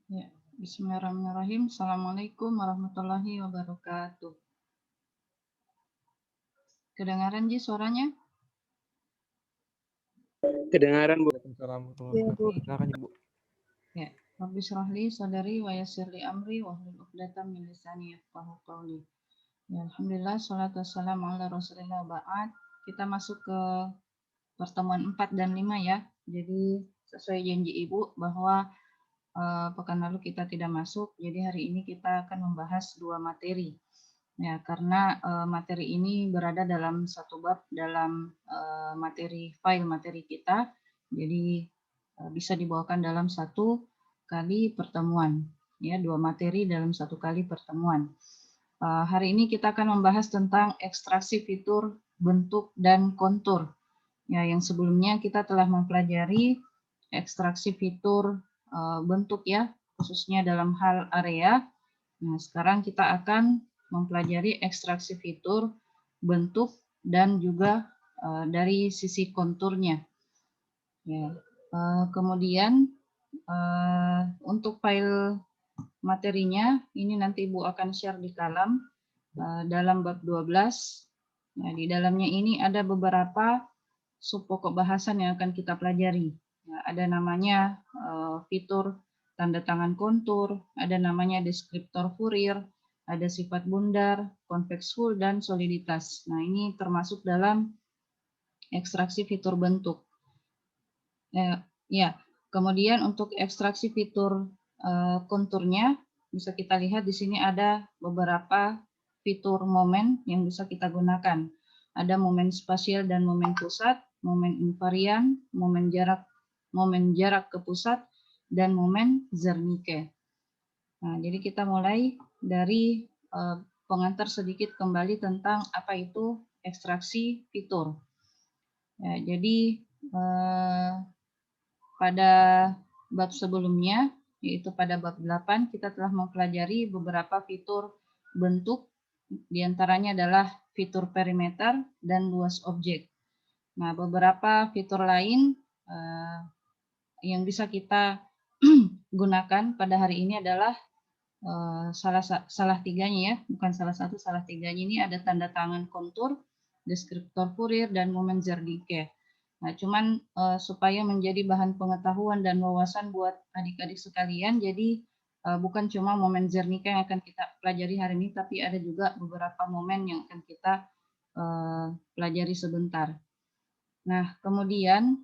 Ya, Bismillahirrahmanirrahim. Assalamualaikum warahmatullahi wabarakatuh. Kedengaran Ji suaranya? Kedengaran, Bu. Waalaikumsalam warahmatullahi Ya, wabarakatuh. Bu. Silakan, Bu. Ya, Rabbi syrahli sadari wa yassirli amri wa hlul 'uqdatam min lisani yafqahu qawli. Ya, alhamdulillah salatu wassalamu ala Rasulillah ba'd. Kita masuk ke pertemuan 4 dan 5 ya. Jadi sesuai janji Ibu bahwa pekan lalu kita tidak masuk, jadi hari ini kita akan membahas 2 materi. Ya, karena materi ini berada dalam satu bab dalam file materi kita, jadi bisa dibawakan dalam satu kali pertemuan. Ya, 2 materi dalam satu kali pertemuan. Hari ini kita akan membahas tentang ekstraksi fitur, bentuk, dan kontur. Ya, yang sebelumnya kita telah mempelajari ekstraksi fitur bentuk ya, khususnya dalam hal area. Nah, sekarang kita akan mempelajari ekstraksi fitur, bentuk, dan juga dari sisi konturnya. Ya. Kemudian untuk file materinya, ini nanti Ibu akan share di kalam dalam bab 12. Nah, di dalamnya ini ada beberapa sub pokok bahasan yang akan kita pelajari. Ya, ada namanya fitur tanda tangan kontur, ada namanya deskriptor Fourier, ada sifat bundar, convex hull, dan soliditas. Nah, ini termasuk dalam ekstraksi fitur bentuk. Ya, kemudian untuk ekstraksi fitur konturnya, bisa kita lihat di sini ada beberapa fitur momen yang bisa kita gunakan. Ada momen spasial dan momen pusat, momen invarian, momen jarak ke pusat, dan momen Zernike. Nah, jadi kita mulai dari pengantar sedikit kembali tentang apa itu ekstraksi fitur. Ya, jadi pada bab sebelumnya, yaitu pada bab 8, kita telah mempelajari beberapa fitur bentuk, diantaranya adalah fitur perimeter dan luas objek. Nah, beberapa fitur lain yang bisa kita gunakan pada hari ini adalah salah tiganya ya, bukan salah satu, salah tiganya ini ada tanda tangan kontur, deskriptor Fourier, dan momen Zerdike. Nah, cuman supaya menjadi bahan pengetahuan dan wawasan buat adik-adik sekalian, jadi bukan cuma momen Zernike yang akan kita pelajari hari ini, tapi ada juga beberapa momen yang akan kita pelajari sebentar. Nah, kemudian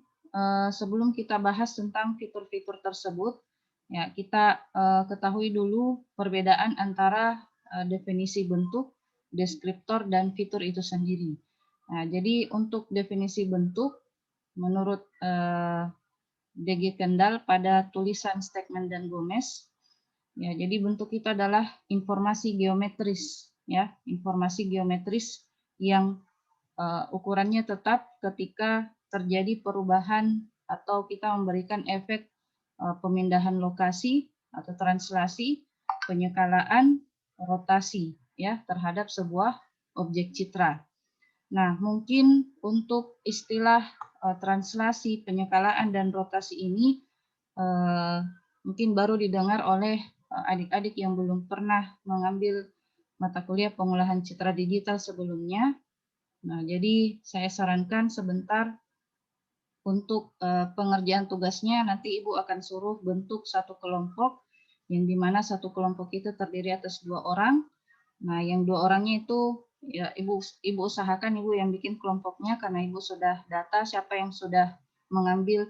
sebelum kita bahas tentang fitur-fitur tersebut, ya kita ketahui dulu perbedaan antara definisi bentuk, deskriptor, dan fitur itu sendiri. Nah, jadi untuk definisi bentuk, menurut DG Kendall pada tulisan Stegman dan Gomez, ya jadi bentuk itu adalah informasi geometris, ya informasi geometris yang ukurannya tetap ketika terjadi perubahan atau kita memberikan efek pemindahan lokasi atau translasi, penyekalaan, rotasi ya terhadap sebuah objek citra. Nah, mungkin untuk istilah translasi, penyekalaan, dan rotasi ini mungkin baru didengar oleh adik-adik yang belum pernah mengambil mata kuliah pengolahan citra digital sebelumnya. Nah, jadi saya sarankan sebentar untuk pengerjaan tugasnya nanti Ibu akan suruh bentuk satu kelompok yang dimana satu kelompok itu terdiri atas 2 orang. Nah, yang 2 orangnya itu ya Ibu usahakan Ibu yang bikin kelompoknya karena Ibu sudah data siapa yang sudah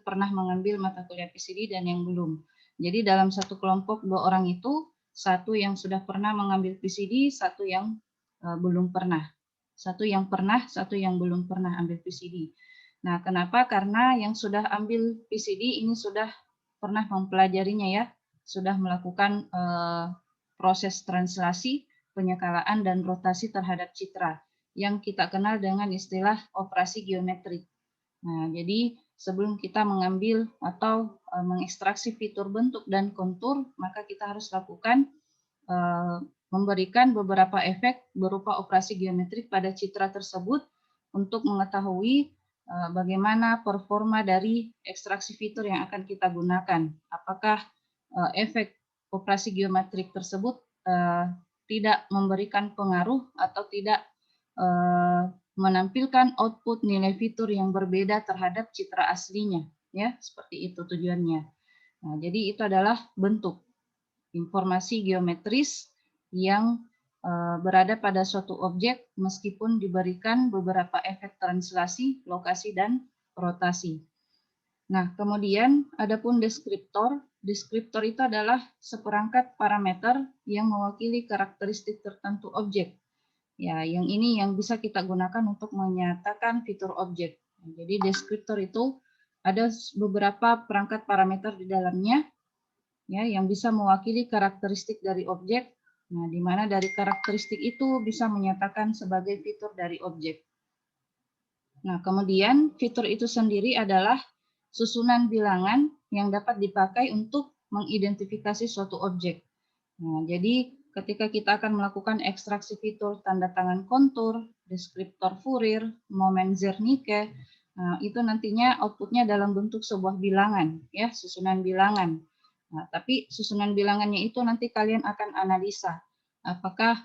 pernah mengambil mata kuliah PCD dan yang belum. Jadi dalam satu kelompok 2 orang itu satu yang sudah pernah mengambil PCD, satu yang belum pernah. Satu yang pernah, satu yang belum pernah ambil PCD. Nah, kenapa? Karena yang sudah ambil PCD ini sudah pernah mempelajarinya ya, sudah melakukan proses translasi, penyekalaan, dan rotasi terhadap citra yang kita kenal dengan istilah operasi geometrik. Nah, jadi sebelum kita mengambil atau mengekstraksi fitur bentuk dan kontur, maka kita harus lakukan memberikan beberapa efek berupa operasi geometrik pada citra tersebut untuk mengetahui bagaimana performa dari ekstraksi fitur yang akan kita gunakan. Apakah efek operasi geometrik tersebut tidak memberikan pengaruh atau tidak menampilkan output nilai fitur yang berbeda terhadap citra aslinya, ya, seperti itu tujuannya. Nah, jadi itu adalah bentuk informasi geometris yang berada pada suatu objek meskipun diberikan beberapa efek translasi, lokasi, dan rotasi. Nah, kemudian adapun deskriptor. Deskriptor itu adalah seperangkat parameter yang mewakili karakteristik tertentu objek. Ya, yang ini yang bisa kita gunakan untuk menyatakan fitur objek. Jadi deskriptor itu ada beberapa perangkat parameter di dalamnya, ya, yang bisa mewakili karakteristik dari objek. Nah, di mana dari karakteristik itu bisa menyatakan sebagai fitur dari objek. Nah, kemudian fitur itu sendiri adalah susunan bilangan yang dapat dipakai untuk mengidentifikasi suatu objek. Nah, jadi ketika kita akan melakukan ekstraksi fitur tanda tangan kontur, deskriptor Fourier, momen Zernike, nah, itu nantinya outputnya dalam bentuk sebuah bilangan, ya, susunan bilangan. Nah, tapi susunan bilangannya itu nanti kalian akan analisa apakah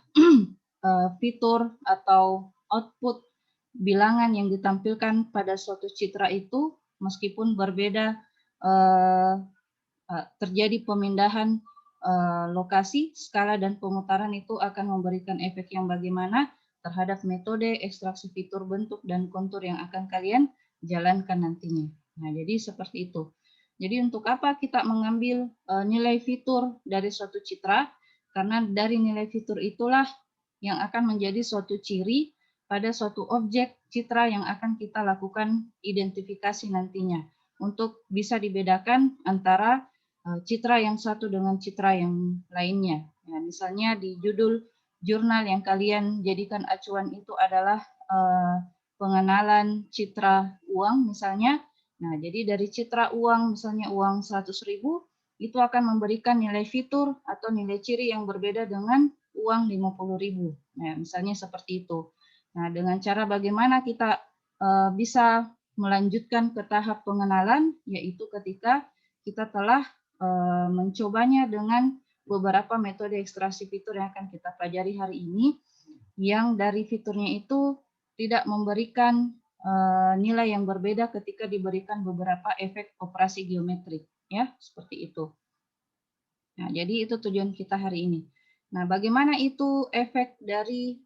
fitur atau output bilangan yang ditampilkan pada suatu citra itu meskipun berbeda terjadi pemindahan lokasi, skala, dan pemutaran itu akan memberikan efek yang bagaimana terhadap metode ekstraksi fitur bentuk dan kontur yang akan kalian jalankan nantinya. Nah, jadi seperti itu. Jadi untuk apa kita mengambil nilai fitur dari suatu citra? Karena dari nilai fitur itulah yang akan menjadi suatu ciri pada suatu objek citra yang akan kita lakukan identifikasi nantinya untuk bisa dibedakan antara citra yang satu dengan citra yang lainnya. Ya, misalnya di judul jurnal yang kalian jadikan acuan itu adalah pengenalan citra uang misalnya. Nah, jadi dari citra uang, misalnya uang 100.000, itu akan memberikan nilai fitur atau nilai ciri yang berbeda dengan uang 50.000. Nah, misalnya seperti itu. Nah, dengan cara bagaimana kita bisa melanjutkan ke tahap pengenalan, yaitu ketika kita telah mencobanya dengan beberapa metode ekstraksi fitur yang akan kita pelajari hari ini, yang dari fiturnya itu tidak memberikan nilai yang berbeda ketika diberikan beberapa efek operasi geometrik, ya, seperti itu. Nah, jadi itu tujuan kita hari ini. Nah, bagaimana itu efek dari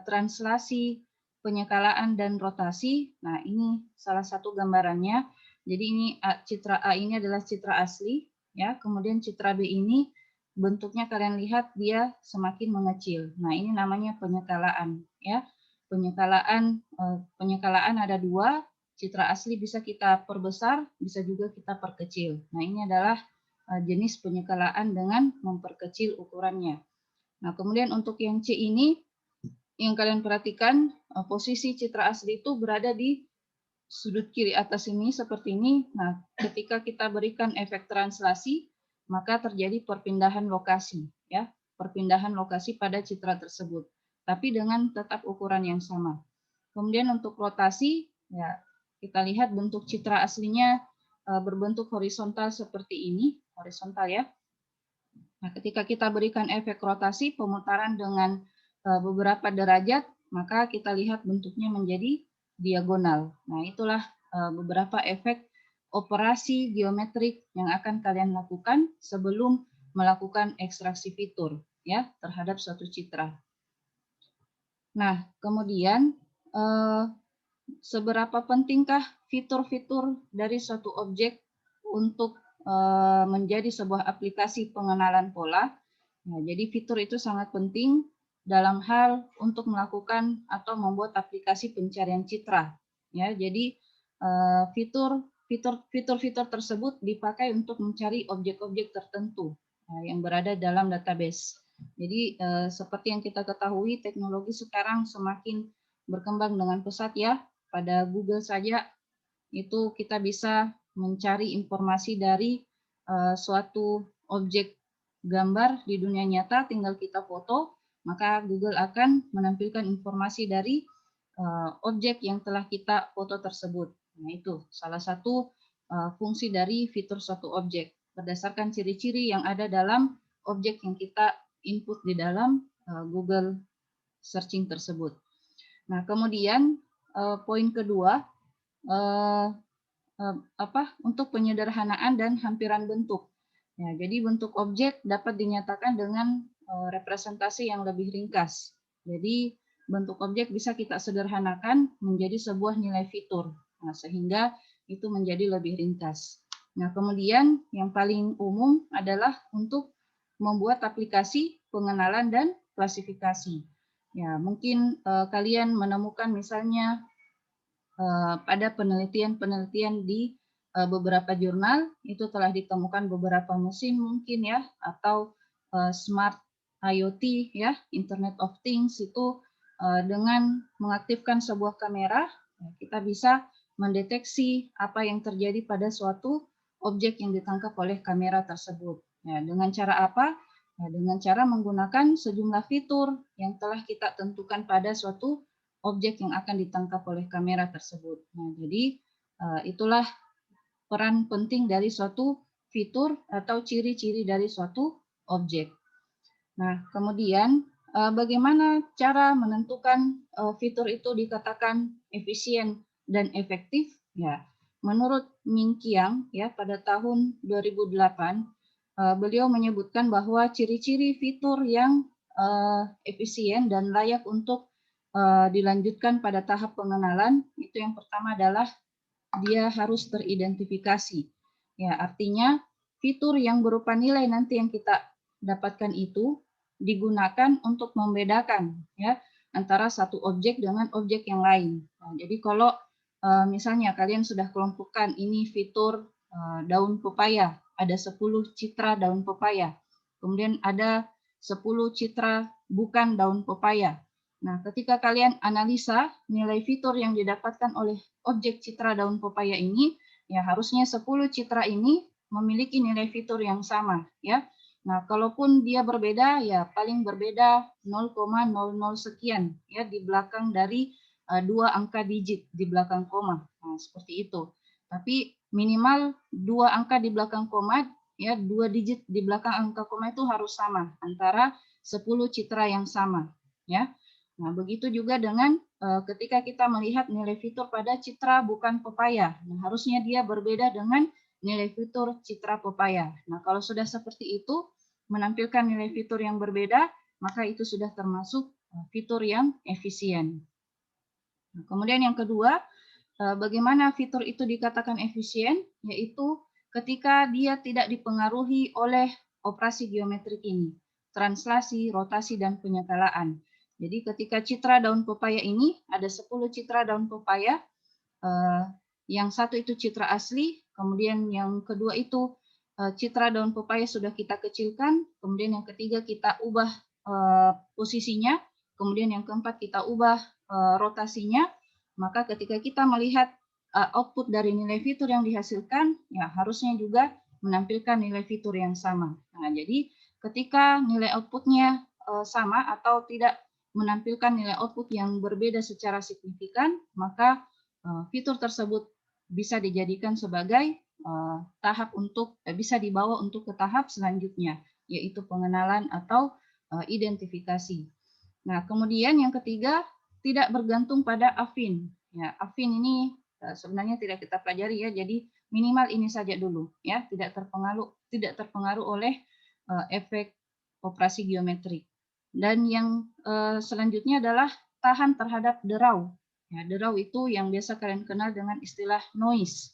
translasi, penyekalaan, dan rotasi? Nah, ini salah satu gambarannya. Jadi ini citra A ini adalah citra asli, ya. Kemudian citra B ini bentuknya kalian lihat dia semakin mengecil. Nah, ini namanya penyekalaan, ya. Penyekalaan ada dua, citra asli bisa kita perbesar, bisa juga kita perkecil. Nah, ini adalah jenis penyekalaan dengan memperkecil ukurannya. Nah, kemudian untuk yang C ini, yang kalian perhatikan, posisi citra asli itu berada di sudut kiri atas ini, seperti ini. Nah, ketika kita berikan efek translasi, maka terjadi perpindahan lokasi, ya, perpindahan lokasi pada citra tersebut, tapi dengan tetap ukuran yang sama. Kemudian untuk rotasi, ya, kita lihat bentuk citra aslinya berbentuk horizontal seperti ini, horizontal, ya. Nah, ketika kita berikan efek rotasi, pemutaran dengan beberapa derajat, maka kita lihat bentuknya menjadi diagonal. Nah, itulah beberapa efek operasi geometrik yang akan kalian lakukan sebelum melakukan ekstraksi fitur, ya, terhadap suatu citra. Nah, kemudian seberapa pentingkah fitur-fitur dari suatu objek untuk menjadi sebuah aplikasi pengenalan pola? Nah, jadi fitur itu sangat penting dalam hal untuk melakukan atau membuat aplikasi pencarian citra. Ya, jadi fitur-fitur tersebut dipakai untuk mencari objek-objek tertentu yang berada dalam database. Jadi seperti yang kita ketahui, teknologi sekarang semakin berkembang dengan pesat, ya. Pada Google saja itu kita bisa mencari informasi dari suatu objek gambar di dunia nyata, tinggal kita foto, maka Google akan menampilkan informasi dari objek yang telah kita foto tersebut. Nah, itu salah satu fungsi dari fitur suatu objek berdasarkan ciri-ciri yang ada dalam objek yang kita input di dalam Google searching tersebut. Nah, kemudian poin kedua, untuk penyederhanaan dan hampiran bentuk. Ya, jadi bentuk objek dapat dinyatakan dengan representasi yang lebih ringkas. Jadi bentuk objek bisa kita sederhanakan menjadi sebuah nilai fitur. Nah, sehingga itu menjadi lebih ringkas. Nah, kemudian yang paling umum adalah untuk membuat aplikasi pengenalan dan klasifikasi. Ya, mungkin kalian menemukan misalnya pada penelitian-penelitian di beberapa jurnal itu telah ditemukan beberapa mesin mungkin ya, atau smart IoT ya, Internet of Things itu dengan mengaktifkan sebuah kamera kita bisa mendeteksi apa yang terjadi pada suatu objek yang ditangkap oleh kamera tersebut. Ya, dengan cara apa? Ya, dengan cara menggunakan sejumlah fitur yang telah kita tentukan pada suatu objek yang akan ditangkap oleh kamera tersebut. Nah, jadi itulah peran penting dari suatu fitur atau ciri-ciri dari suatu objek. Nah, kemudian bagaimana cara menentukan fitur itu dikatakan efisien dan efektif? Ya, menurut Ming Qiang ya pada tahun 2008 beliau menyebutkan bahwa ciri-ciri fitur yang efisien dan layak untuk dilanjutkan pada tahap pengenalan itu yang pertama adalah dia harus teridentifikasi. Ya, artinya fitur yang berupa nilai nanti yang kita dapatkan itu digunakan untuk membedakan ya antara satu objek dengan objek yang lain. Nah, jadi kalau misalnya kalian sudah kelompokkan ini fitur daun pepaya, ada 10 citra daun pepaya. Kemudian ada 10 citra bukan daun pepaya. Nah, ketika kalian analisa nilai fitur yang didapatkan oleh objek citra daun pepaya ini, ya harusnya 10 citra ini memiliki nilai fitur yang sama, ya. Nah, kalaupun dia berbeda, ya paling berbeda 0,00 sekian, ya di belakang dari 2 angka digit di belakang koma. Nah, seperti itu. Tapi minimal 2 angka di belakang koma, ya 2 digit di belakang angka koma itu harus sama antara 10 citra yang sama, ya. Nah, begitu juga dengan ketika kita melihat nilai fitur pada citra bukan pepaya. Nah, harusnya dia berbeda dengan nilai fitur citra pepaya. Nah, kalau sudah seperti itu, menampilkan nilai fitur yang berbeda, maka itu sudah termasuk fitur yang efisien. Nah, kemudian yang kedua, bagaimana fitur itu dikatakan efisien? Yaitu ketika dia tidak dipengaruhi oleh operasi geometrik ini, translasi, rotasi, dan penyekalaan. Jadi ketika citra daun pepaya ini, ada 10 citra daun pepaya, yang satu itu citra asli, kemudian yang kedua itu citra daun pepaya sudah kita kecilkan, kemudian yang ketiga kita ubah posisinya, kemudian yang keempat kita ubah rotasinya, maka ketika kita melihat output dari nilai fitur yang dihasilkan, ya harusnya juga menampilkan nilai fitur yang sama. Nah, jadi ketika nilai outputnya sama atau tidak menampilkan nilai output yang berbeda secara signifikan, maka fitur tersebut bisa dijadikan sebagai tahap untuk bisa dibawa untuk ke tahap selanjutnya, yaitu pengenalan atau identifikasi. Nah, kemudian yang ketiga, tidak bergantung pada affin. Ya, affin ini sebenarnya tidak kita pelajari ya, jadi minimal ini saja dulu ya, tidak terpengaruh oleh efek operasi geometrik. Dan yang selanjutnya adalah tahan terhadap derau. Ya, derau itu yang biasa kalian kenal dengan istilah noise.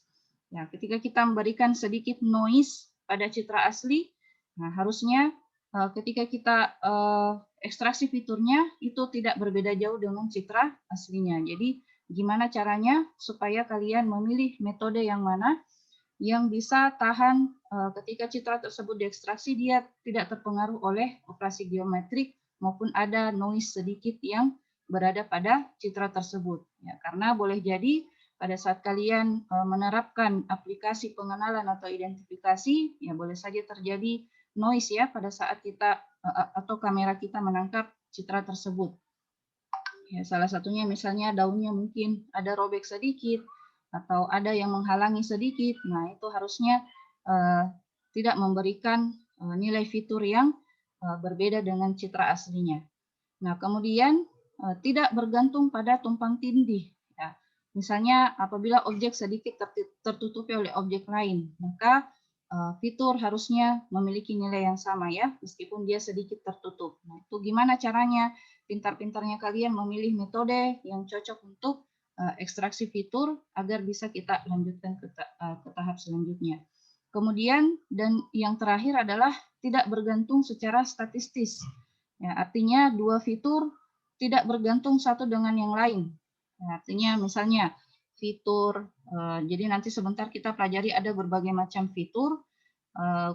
Ya, ketika kita memberikan sedikit noise pada citra asli, nah harusnya ketika kita ekstraksi fiturnya itu tidak berbeda jauh dengan citra aslinya. Jadi gimana caranya supaya kalian memilih metode yang mana yang bisa tahan ketika citra tersebut diekstraksi dia tidak terpengaruh oleh operasi geometrik maupun ada noise sedikit yang berada pada citra tersebut. Ya, karena boleh jadi pada saat kalian menerapkan aplikasi pengenalan atau identifikasi, ya boleh saja terjadi noise ya pada saat kita atau kamera kita menangkap citra tersebut. Ya, salah satunya misalnya daunnya mungkin ada robek sedikit atau ada yang menghalangi sedikit. Nah, itu harusnya tidak memberikan nilai fitur yang berbeda dengan citra aslinya. Nah, kemudian tidak bergantung pada tumpang tindih. Ya. Misalnya apabila objek sedikit tertutupi oleh objek lain, maka fitur harusnya memiliki nilai yang sama ya, meskipun dia sedikit tertutup. Nah, itu gimana caranya? Pintar-pintarnya kalian memilih metode yang cocok untuk ekstraksi fitur agar bisa kita lanjutkan ke tahap selanjutnya. Kemudian dan yang terakhir adalah tidak bergantung secara statistis. Ya, artinya dua fitur tidak bergantung satu dengan yang lain. Ya, artinya misalnya fitur, jadi nanti sebentar kita pelajari ada berbagai macam fitur,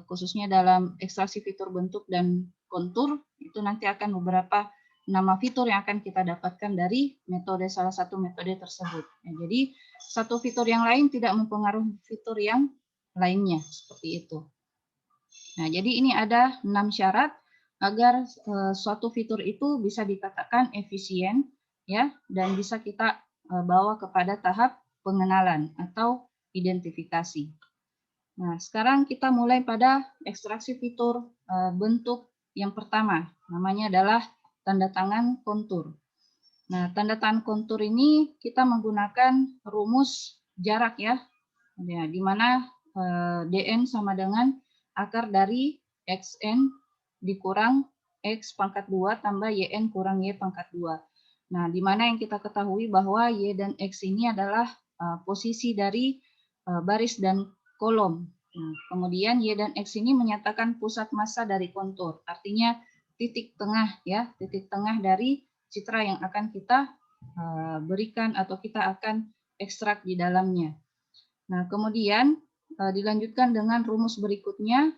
khususnya dalam ekstraksi fitur bentuk dan kontur, itu nanti akan beberapa nama fitur yang akan kita dapatkan dari metode salah satu metode tersebut. Ya, jadi satu fitur yang lain tidak mempengaruhi fitur yang lainnya, seperti itu. Nah, jadi ini ada 6 syarat agar suatu fitur itu bisa dikatakan efisien ya dan bisa kita bawa kepada tahap pengenalan atau identifikasi. Nah, sekarang kita mulai pada ekstraksi fitur bentuk yang pertama, namanya adalah tanda tangan kontur. Nah, tanda tangan kontur ini kita menggunakan rumus jarak ya, di mana dn sama dengan akar dari xn dikurang x pangkat 2 tambah yn kurang y pangkat 2. Nah, di mana yang kita ketahui bahwa y dan x ini adalah posisi dari baris dan kolom. Nah, kemudian y dan x ini menyatakan pusat massa dari kontur, artinya titik tengah ya, titik tengah dari citra yang akan kita berikan atau kita akan ekstrak di dalamnya. Nah, kemudian dilanjutkan dengan rumus berikutnya,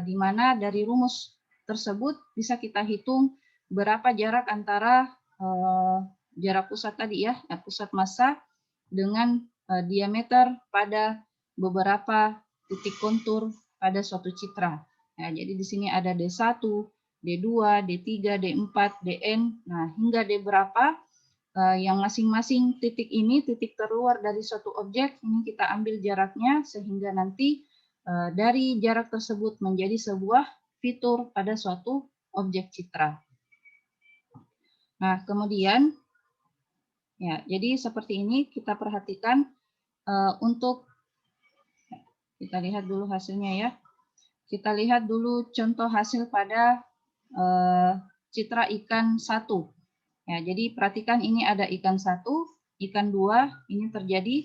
di mana dari rumus tersebut bisa kita hitung berapa jarak antara jarak pusat tadi ya, pusat massa dengan diameter pada beberapa titik kontur pada suatu citra. Nah, jadi di sini ada D1, D2, D3, D4, Dn, nah hingga D berapa yang masing-masing titik ini, titik terluar dari suatu objek, ini kita ambil jaraknya sehingga nanti dari jarak tersebut menjadi sebuah fitur pada suatu objek citra. Nah, kemudian, ya, jadi seperti ini kita perhatikan untuk, kita lihat dulu hasilnya ya. Kita lihat dulu contoh hasil pada citra ikan 1. Ya, jadi perhatikan ini ada ikan 1, ikan 2, ini terjadi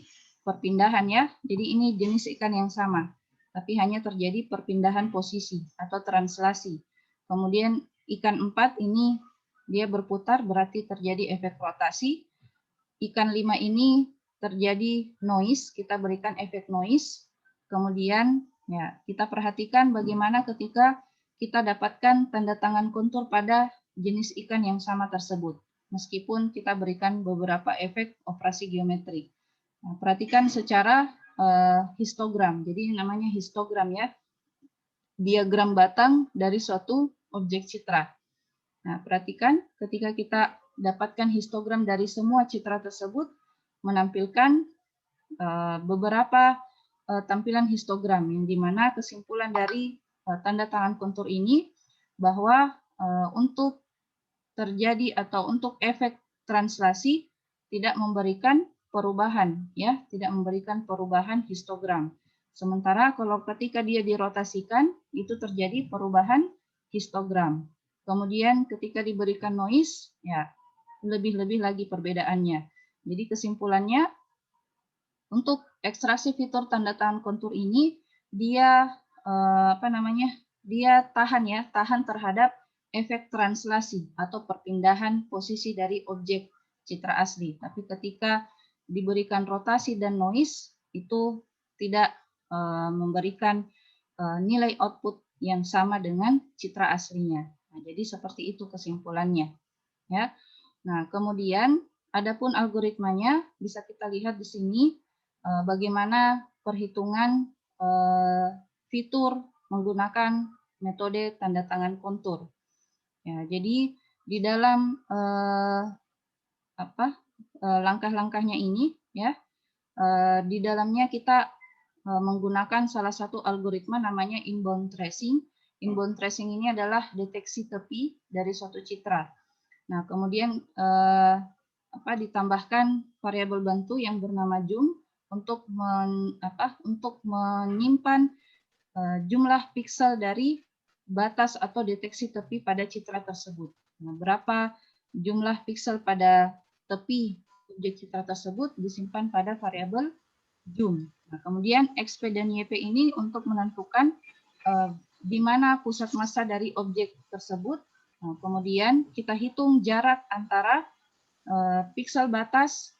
perpindahan ya. Jadi ini jenis ikan yang sama, tapi hanya terjadi perpindahan posisi atau translasi. Kemudian ikan 4 ini dia berputar berarti terjadi efek rotasi. Ikan 5 ini terjadi noise, kita berikan efek noise. Kemudian ya, kita perhatikan bagaimana ketika kita dapatkan tanda tangan kontur pada jenis ikan yang sama tersebut, meskipun kita berikan beberapa efek operasi geometri. Nah, perhatikan secara histogram, jadi namanya histogram ya, diagram batang dari suatu objek citra. Nah, perhatikan ketika kita dapatkan histogram dari semua citra tersebut, menampilkan beberapa tampilan histogram, yang dimana kesimpulan dari tanda tangan kontur ini bahwa untuk terjadi atau untuk efek translasi tidak memberikan perubahan ya, tidak memberikan perubahan histogram. Sementara kalau ketika dia dirotasikan itu terjadi perubahan histogram. Kemudian ketika diberikan noise ya lebih-lebih lagi perbedaannya. Jadi kesimpulannya untuk ekstraksi fitur tanda tangan kontur ini dia dia tahan terhadap efek translasi atau perpindahan posisi dari objek citra asli. Tapi ketika diberikan rotasi dan noise itu tidak memberikan nilai output yang sama dengan citra aslinya. Nah, jadi seperti itu kesimpulannya. Ya. Nah, kemudian adapun algoritmanya bisa kita lihat di sini bagaimana perhitungan fitur menggunakan metode tanda tangan kontur. Ya, jadi di dalam langkah-langkahnya ini ya, di dalamnya kita menggunakan salah satu algoritma namanya inbound tracing, inbound tracing ini adalah deteksi tepi dari suatu citra. Nah, kemudian ditambahkan variabel bantu yang bernama zoom untuk menyimpan jumlah piksel dari batas atau deteksi tepi pada citra tersebut. Nah, berapa jumlah piksel pada tepi objek citra tersebut disimpan pada variabel zoom. Nah, kemudian XP dan YP ini untuk menentukan di mana pusat massa dari objek tersebut. Nah, kemudian kita hitung jarak antara piksel batas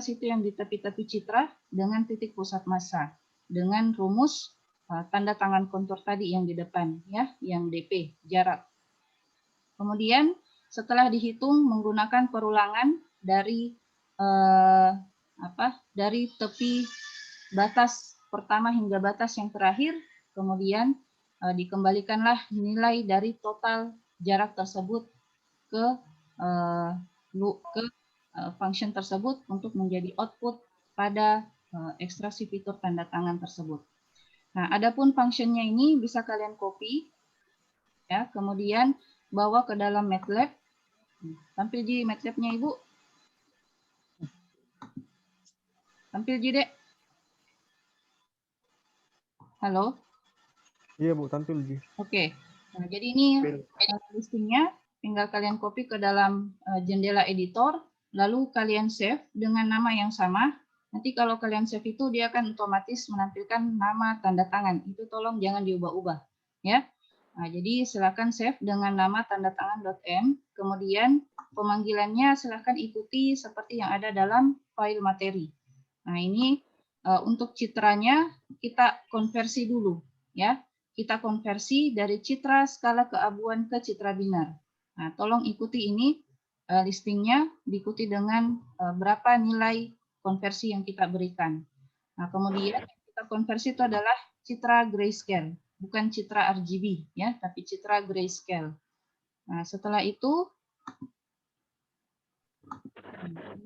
itu yang di tepi-tepi citra dengan titik pusat massa dengan rumus tanda tangan kontur tadi yang di depan, ya, yang DP, jarak. Kemudian setelah dihitung menggunakan perulangan dari dari tepi batas pertama hingga batas yang terakhir, kemudian dikembalikanlah nilai dari total jarak tersebut ke function tersebut untuk menjadi output pada ekstraksi fitur tanda tangan tersebut. Nah, adapun functionnya ini bisa kalian copy, ya, kemudian bawa ke dalam MATLAB. Tampil di MATLAB-nya Ibu. Tampil di Dek. Halo. Iya Bu, tampil Ji. Oke. Nah, jadi ini listingnya. Tinggal kalian copy ke dalam jendela editor, lalu kalian save dengan nama yang sama. Nanti kalau kalian save itu dia akan otomatis menampilkan nama tanda tangan. Itu tolong jangan diubah-ubah, ya. Nah, jadi silakan save dengan nama tanda tangan .m. Kemudian pemanggilannya silakan ikuti seperti yang ada dalam file materi. Nah, ini untuk citranya kita konversi dulu, ya. Kita konversi dari citra skala keabuan ke citra binar. Nah, tolong ikuti ini listingnya, diikuti dengan berapa nilai konversi yang kita berikan. Nah, kemudian yang kita konversi itu adalah citra grayscale, bukan citra RGB, ya, tapi citra grayscale. Nah, setelah itu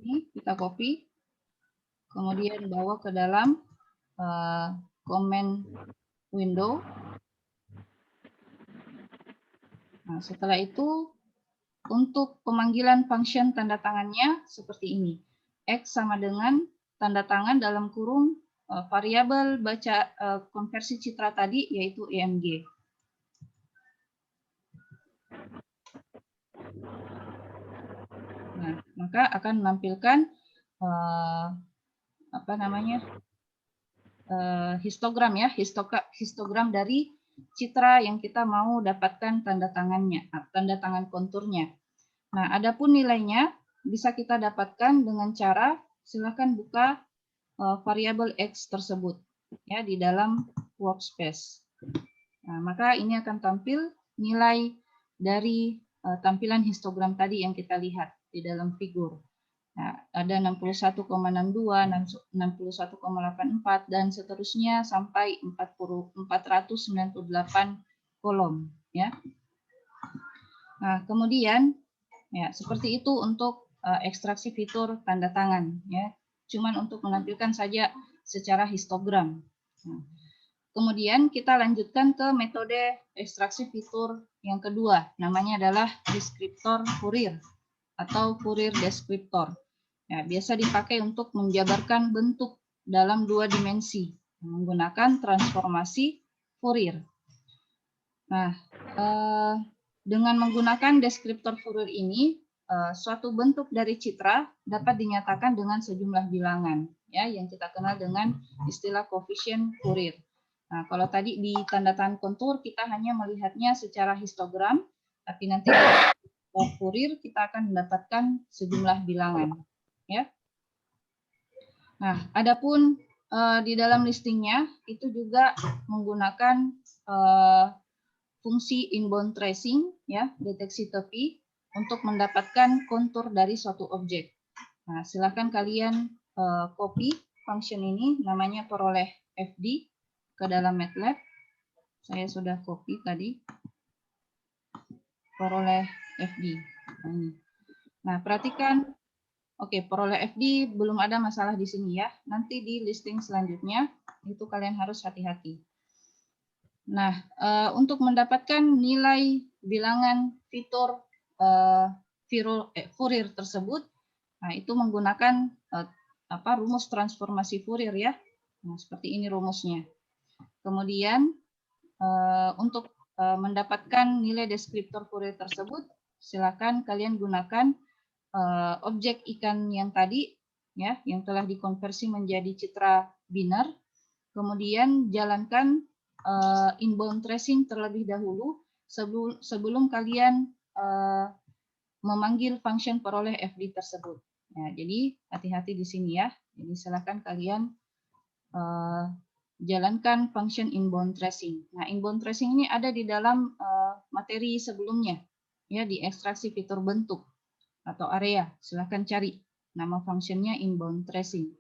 ini kita copy, kemudian bawa ke dalam command window. Nah, setelah itu untuk pemanggilan function tanda tangannya seperti ini. X sama dengan tanda tangan dalam kurung variabel baca konversi citra tadi yaitu EMG. Nah, maka akan menampilkan histogram, ya, histogram dari citra yang kita mau dapatkan tanda tangannya, tanda tangan konturnya. Nah, adapun nilainya bisa kita dapatkan dengan cara silakan buka variabel X tersebut, ya, di dalam workspace. Nah, maka ini akan tampil nilai dari tampilan histogram tadi yang kita lihat di dalam figur. Nah, ada 61,62, 61,84 dan seterusnya sampai 498 kolom, ya. Nah, kemudian ya seperti itu untuk ekstraksi fitur tanda tangan, ya. Cuman untuk menampilkan saja secara histogram. Nah, kemudian kita lanjutkan ke metode ekstraksi fitur yang kedua, namanya adalah deskriptor Fourier atau Fourier deskriptor. Ya, biasa dipakai untuk menjabarkan bentuk dalam 2 dimensi menggunakan transformasi Fourier. Nah, dengan menggunakan deskriptor Fourier ini, suatu bentuk dari citra dapat dinyatakan dengan sejumlah bilangan, ya, yang kita kenal dengan istilah koefisien Fourier. Nah, kalau tadi di tanda tangan kontur kita hanya melihatnya secara histogram, tapi nanti di Fourier kita akan mendapatkan sejumlah bilangan, ya. Nah, adapun di dalam listingnya itu juga menggunakan fungsi inbound tracing, ya, deteksi tepi untuk mendapatkan kontur dari suatu objek. Nah, silakan kalian copy function ini, namanya peroleh FD ke dalam MATLAB. Saya sudah copy tadi. Peroleh FD. Nah, perhatikan. Oke, peroleh FD belum ada masalah di sini, ya. Nanti di listing selanjutnya itu kalian harus hati-hati. Nah, untuk mendapatkan nilai bilangan fitur Fourier tersebut, nah itu menggunakan rumus transformasi Fourier ya. Nah, seperti ini rumusnya. Kemudian untuk mendapatkan nilai deskriptor Fourier tersebut, silakan kalian gunakan objek ikan yang tadi ya, yang telah dikonversi menjadi citra biner. Kemudian jalankan inbound tracing terlebih dahulu sebelum kalian memanggil function peroleh FD tersebut. Nah, jadi hati-hati di sini ya. Jadi silakan kalian jalankan function inbound tracing. Nah, inbound tracing ini ada di dalam materi sebelumnya, ya, di ekstraksi fitur bentuk atau area. Silahkan cari nama fungsinya inbound tracing.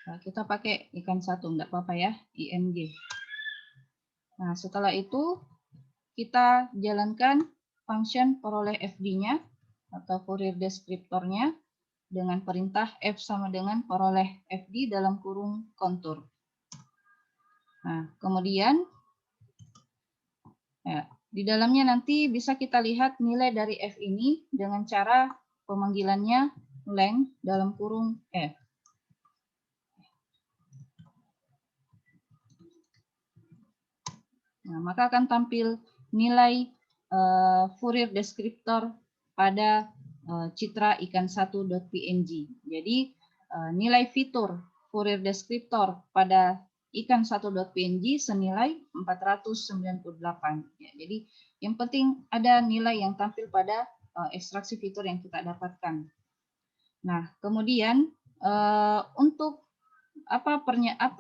Nah, kita pakai ikan satu, enggak apa-apa ya, IMG. Nah, setelah itu kita jalankan function peroleh FD-nya atau Fourier deskriptornya dengan perintah F sama dengan peroleh FD dalam kurung kontur. Nah, kemudian ya, di dalamnya nanti bisa kita lihat nilai dari F ini dengan cara pemanggilannya length dalam kurung F. Nah, maka akan tampil nilai Fourier deskriptor pada citra ikan1.png. Jadi nilai fitur Fourier deskriptor pada ikan1.png senilai 498. Ya, jadi yang penting ada nilai yang tampil pada ekstraksi fitur yang kita dapatkan. Nah, kemudian untuk apa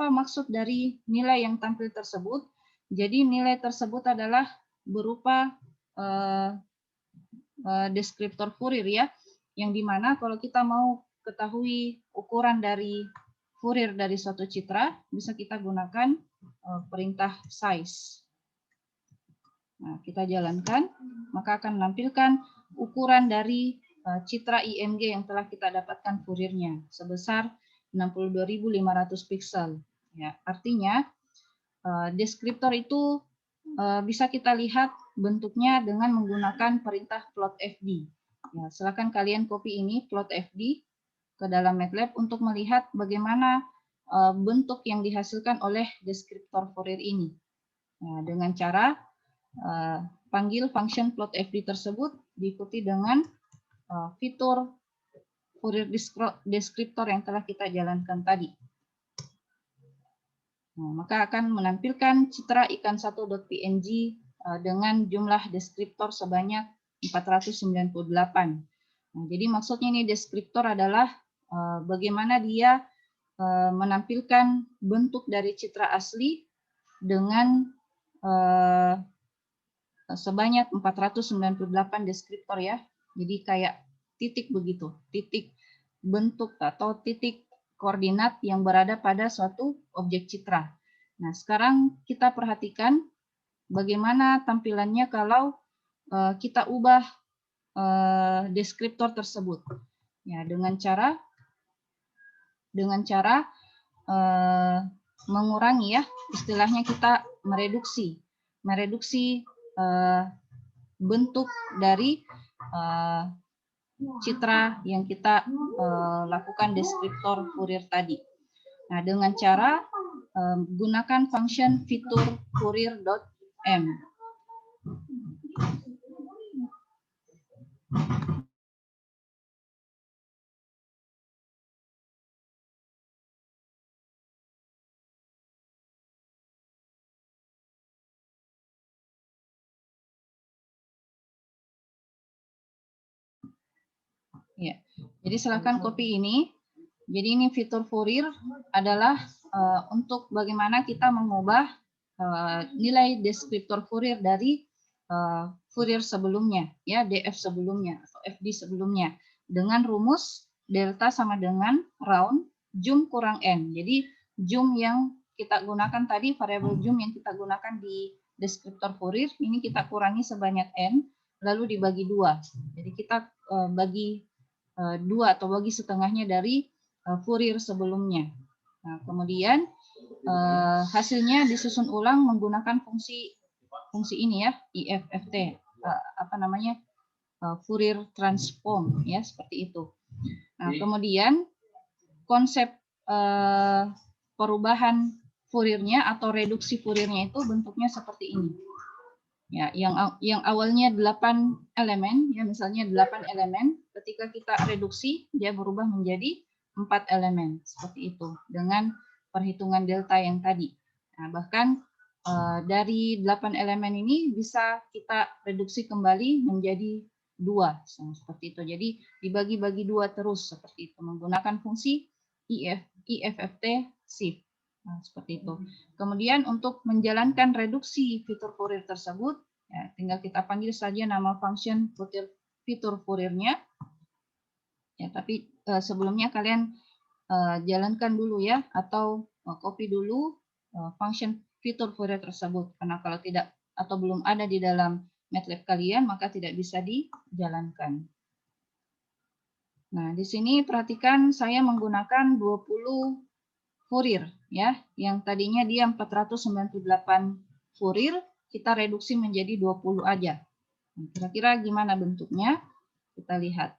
maksud dari nilai yang tampil tersebut? Jadi nilai tersebut adalah berupa deskriptor Fourier ya, yang dimana kalau kita mau ketahui ukuran dari Fourier dari suatu citra, bisa kita gunakan perintah size. Nah, kita jalankan, maka akan menampilkan ukuran dari citra IMG yang telah kita dapatkan Fourier-nya sebesar 62.500 piksel. Ya, artinya deskriptor itu bisa kita lihat bentuknya dengan menggunakan perintah plot FD. Ya, silakan kalian copy ini plot FD ke dalam MATLAB untuk melihat bagaimana bentuk yang dihasilkan oleh deskriptor Fourier ini. Nah, dengan cara panggil function plot FD tersebut diikuti dengan fitur Fourier deskriptor yang telah kita jalankan tadi. Nah, maka akan menampilkan citra ikan1.png dengan jumlah deskriptor sebanyak 498. Nah, jadi maksudnya ini deskriptor adalah bagaimana dia menampilkan bentuk dari citra asli dengan sebanyak 498 deskriptor ya. Jadi kayak titik begitu, titik bentuk atau titik koordinat yang berada pada suatu objek citra. Nah, sekarang kita perhatikan bagaimana tampilannya kalau kita ubah deskriptor tersebut. Ya, dengan cara mengurangi ya, istilahnya kita mereduksi bentuk dari citra yang kita lakukan deskriptor Fourier tadi. Nah, dengan cara gunakan function fitur Fourier.m. Ya, jadi silakan copy ini. Jadi ini fitur Fourier adalah untuk bagaimana kita mengubah nilai deskriptor Fourier dari Fourier sebelumnya, ya DF sebelumnya atau FD sebelumnya dengan rumus delta sama dengan round zoom kurang n. Jadi zoom yang kita gunakan tadi, variabel zoom yang kita gunakan di deskriptor Fourier ini kita kurangi sebanyak n lalu dibagi 2. Jadi kita bagi 2 atau bagi setengahnya dari Fourier sebelumnya. Nah, kemudian hasilnya disusun ulang menggunakan fungsi ini ya, IFFT, apa namanya, Fourier transform ya, seperti itu. Nah, kemudian konsep perubahan Fouriernya atau reduksi Fouriernya itu bentuknya seperti ini. Ya, yang awalnya 8 elemen, ya misalnya 8 elemen, ketika kita reduksi dia berubah menjadi 4 elemen seperti itu dengan perhitungan delta yang tadi. Nah, bahkan dari 8 elemen ini bisa kita reduksi kembali menjadi 2 seperti itu. Jadi dibagi-bagi 2 terus seperti itu menggunakan fungsi IFFT shift. Nah, seperti itu. Kemudian untuk menjalankan reduksi fitur Fourier tersebut, ya, tinggal kita panggil saja nama function fitur Fouriernya. Ya, tapi sebelumnya kalian jalankan dulu ya, atau copy dulu function fitur Fourier tersebut. Karena kalau tidak atau belum ada di dalam MATLAB kalian, maka tidak bisa dijalankan. Nah, di sini perhatikan saya menggunakan 20 Fourier ya, yang tadinya dia 498 Fourier, kita reduksi menjadi 20 aja. Kira-kira gimana bentuknya? Kita lihat.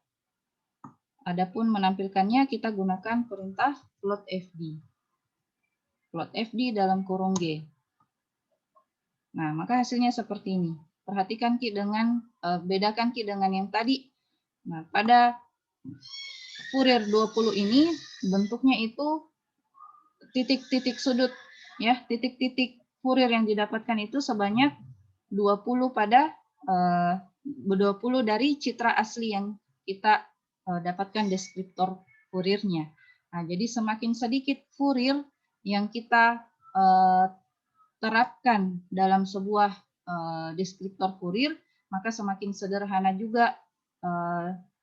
Adapun menampilkannya kita gunakan perintah plot FD. Plot FD dalam kurung G. Nah, maka hasilnya seperti ini. Perhatikan Ki dengan bedakan Ki dengan yang tadi. Nah, pada Fourier 20 ini bentuknya itu titik-titik sudut ya, titik-titik Fourier yang didapatkan itu sebanyak 20 pada 20 dari citra asli yang kita dapatkan deskriptor Fouriernya. Nah, jadi semakin sedikit Fourier yang kita terapkan dalam sebuah deskriptor Fourier, maka semakin sederhana juga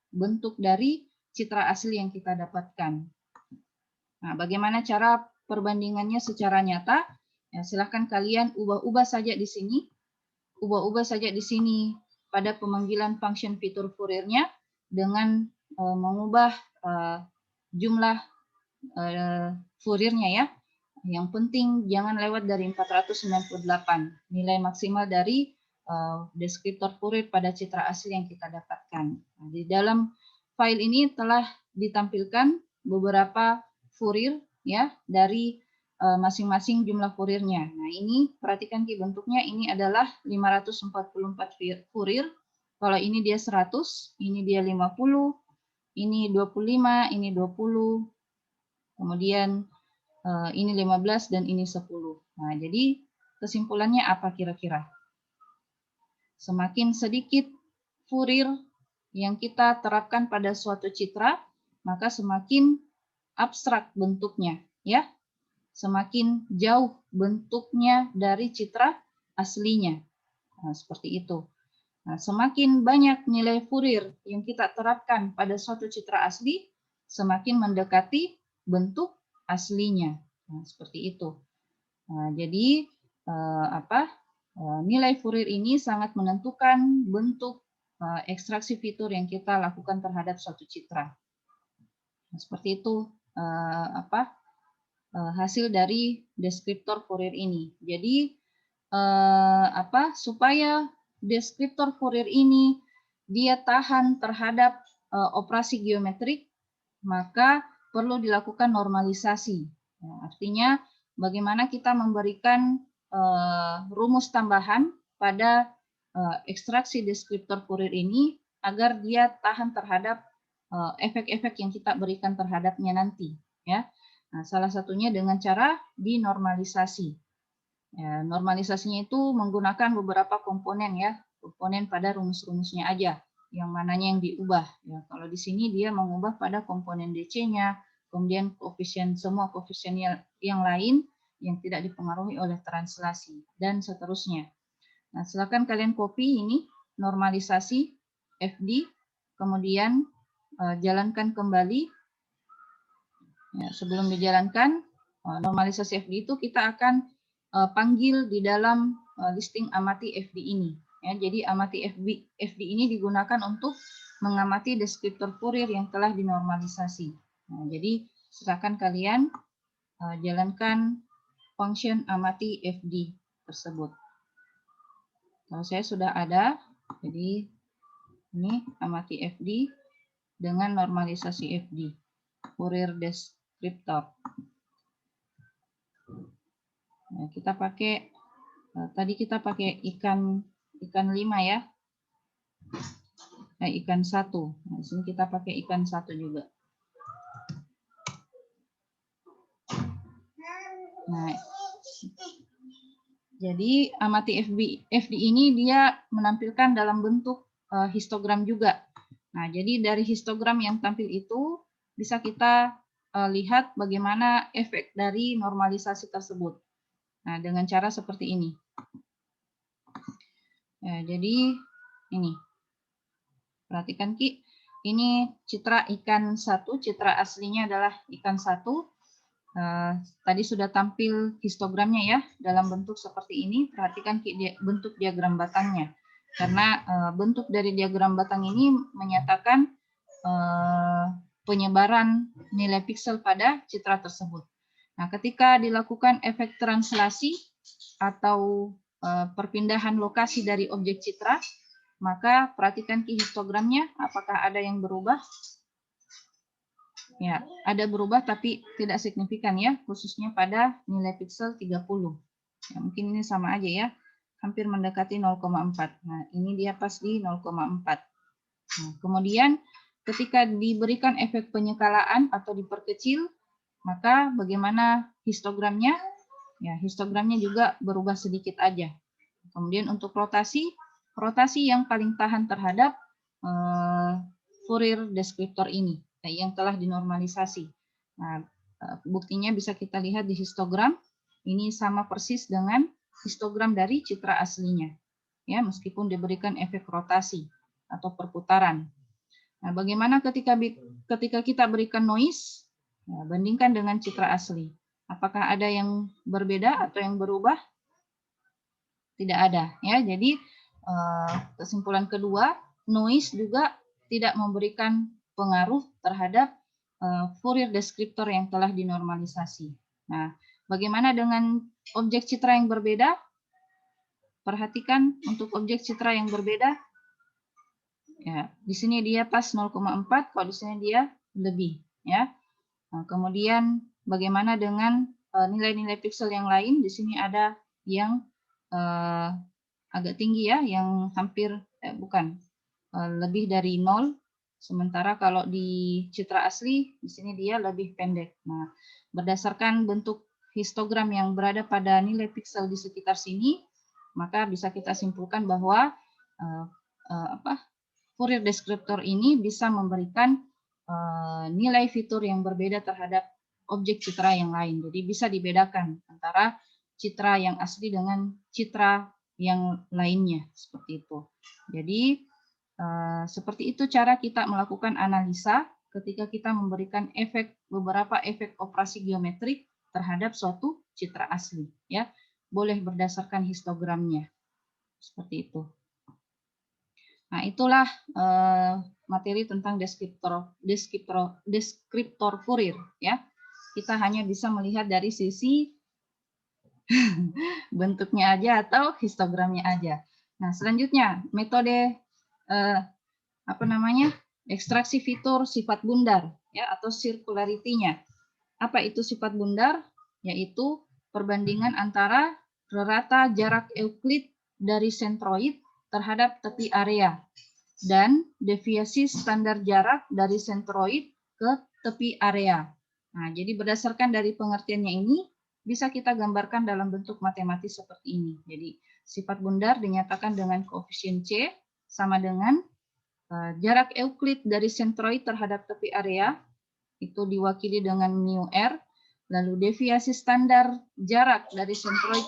bentuk dari citra asli yang kita dapatkan. Nah, bagaimana cara perbandingannya secara nyata? Ya, silahkan kalian ubah-ubah saja di sini. Ubah-ubah saja di sini pada pemanggilan function fitur Fouriernya dengan mengubah jumlah Fouriernya ya. Yang penting jangan lewat dari 498 nilai maksimal dari deskriptor Fourier pada citra asli yang kita dapatkan. Nah, di dalam file ini telah ditampilkan beberapa Fourier ya dari masing-masing jumlah Fouriernya. Nah, ini perhatikan Ki bentuknya, ini adalah 544 Fourier. Kalau ini dia 100, ini dia 50, ini 25, ini 20. Kemudian ini 15 dan ini 10. Nah, jadi kesimpulannya apa kira-kira? Semakin sedikit Fourier yang kita terapkan pada suatu citra, maka semakin abstrak bentuknya, ya. Semakin jauh bentuknya dari citra aslinya. Nah, seperti itu. Nah, semakin banyak nilai Fourier yang kita terapkan pada suatu citra asli, semakin mendekati bentuk aslinya. Nah, seperti itu. Nah, jadi nilai Fourier ini sangat menentukan bentuk ekstraksi fitur yang kita lakukan terhadap suatu citra. Nah, seperti itu hasil dari deskriptor Fourier ini. Jadi supaya deskriptor Fourier ini dia tahan terhadap operasi geometrik, maka perlu dilakukan normalisasi. Ya, artinya bagaimana kita memberikan rumus tambahan pada ekstraksi deskriptor Fourier ini agar dia tahan terhadap efek-efek yang kita berikan terhadapnya nanti. Ya. Nah, salah satunya dengan cara dinormalisasi. Ya, normalisasinya itu menggunakan beberapa komponen ya, komponen pada rumus-rumusnya aja, yang mananya yang diubah. Ya, kalau di sini dia mengubah pada komponen DC-nya, kemudian koefisien semua koefisien yang lain yang tidak dipengaruhi oleh translasi dan seterusnya. Nah, silakan kalian copy ini normalisasi FD, kemudian jalankan kembali. Ya, sebelum dijalankan normalisasi FD itu kita akan panggil di dalam listing amati FD ini. Ya, jadi amati FD ini digunakan untuk mengamati deskriptor Fourier yang telah dinormalisasi. Nah, jadi silakan kalian jalankan function amati FD tersebut. Kalau saya sudah ada, jadi ini amati FD dengan normalisasi FD, Fourier descriptor. Nah, kita pakai tadi kita pakai ikan 5 ya. Ikan 1. Nah, di sini kita pakai ikan 1 juga. Nah, jadi amati FD ini dia menampilkan dalam bentuk histogram juga. Nah, jadi dari histogram yang tampil itu bisa kita lihat bagaimana efek dari normalisasi tersebut. Nah, dengan cara seperti ini. Ya, jadi ini. Perhatikan Ki, ini citra ikan 1, citra aslinya adalah ikan 1. Tadi sudah tampil histogramnya ya, dalam bentuk seperti ini. Perhatikan Ki, bentuk diagram batangnya. Karena bentuk dari diagram batang ini menyatakan penyebaran nilai piksel pada citra tersebut. Nah, ketika dilakukan efek translasi atau perpindahan lokasi dari objek citra, maka perhatikan Ki histogramnya, apakah ada yang berubah? Ya, ada berubah tapi tidak signifikan ya, khususnya pada nilai piksel 30. Ya, mungkin ini sama aja ya, hampir mendekati 0,4. Nah, ini dia pas di 0,4. Nah, kemudian ketika diberikan efek penyekalaan atau diperkecil, maka bagaimana histogramnya? Ya, histogramnya juga berubah sedikit aja. Kemudian untuk rotasi yang paling tahan terhadap Fourier descriptor ini yang telah dinormalisasi. Nah, buktinya bisa kita lihat di histogram. Ini sama persis dengan histogram dari citra aslinya. Ya, meskipun diberikan efek rotasi atau perputaran. Nah, bagaimana ketika kita berikan noise? Nah, bandingkan dengan citra asli. Apakah ada yang berbeda atau yang berubah? Tidak ada ya. Jadi kesimpulan kedua, noise juga tidak memberikan pengaruh terhadap Fourier descriptor yang telah dinormalisasi. Nah, bagaimana dengan objek citra yang berbeda? Perhatikan untuk objek citra yang berbeda. Ya, di sini dia pas 0,4, kalau di sini dia lebih ya. Nah, kemudian bagaimana dengan nilai-nilai piksel yang lain? Di sini ada yang agak tinggi ya, yang hampir lebih dari 0. Sementara kalau di citra asli di sini dia lebih pendek. Nah, berdasarkan bentuk histogram yang berada pada nilai piksel di sekitar sini, maka bisa kita simpulkan bahwa Fourier descriptor ini bisa memberikan nilai fitur yang berbeda terhadap objek citra yang lain. Jadi bisa dibedakan antara citra yang asli dengan citra yang lainnya, seperti itu. Jadi seperti itu cara kita melakukan analisa ketika kita memberikan beberapa efek operasi geometrik terhadap suatu citra asli. Ya, boleh berdasarkan histogramnya, seperti itu. Nah, itulah materi tentang deskriptor Fourier ya. Kita hanya bisa melihat dari sisi bentuknya aja atau histogramnya aja. Nah, selanjutnya metode ekstraksi fitur sifat bundar ya atau circularity-nya. Apa itu sifat bundar? Yaitu perbandingan antara rata jarak Euclid dari sentroid terhadap tepi area dan deviasi standar jarak dari sentroid ke tepi area. Nah, jadi berdasarkan dari pengertiannya ini bisa kita gambarkan dalam bentuk matematis seperti ini. Jadi sifat bundar dinyatakan dengan koefisien C sama dengan jarak Euclid dari sentroid terhadap tepi area itu diwakili dengan mu r. Lalu deviasi standar jarak dari sentroid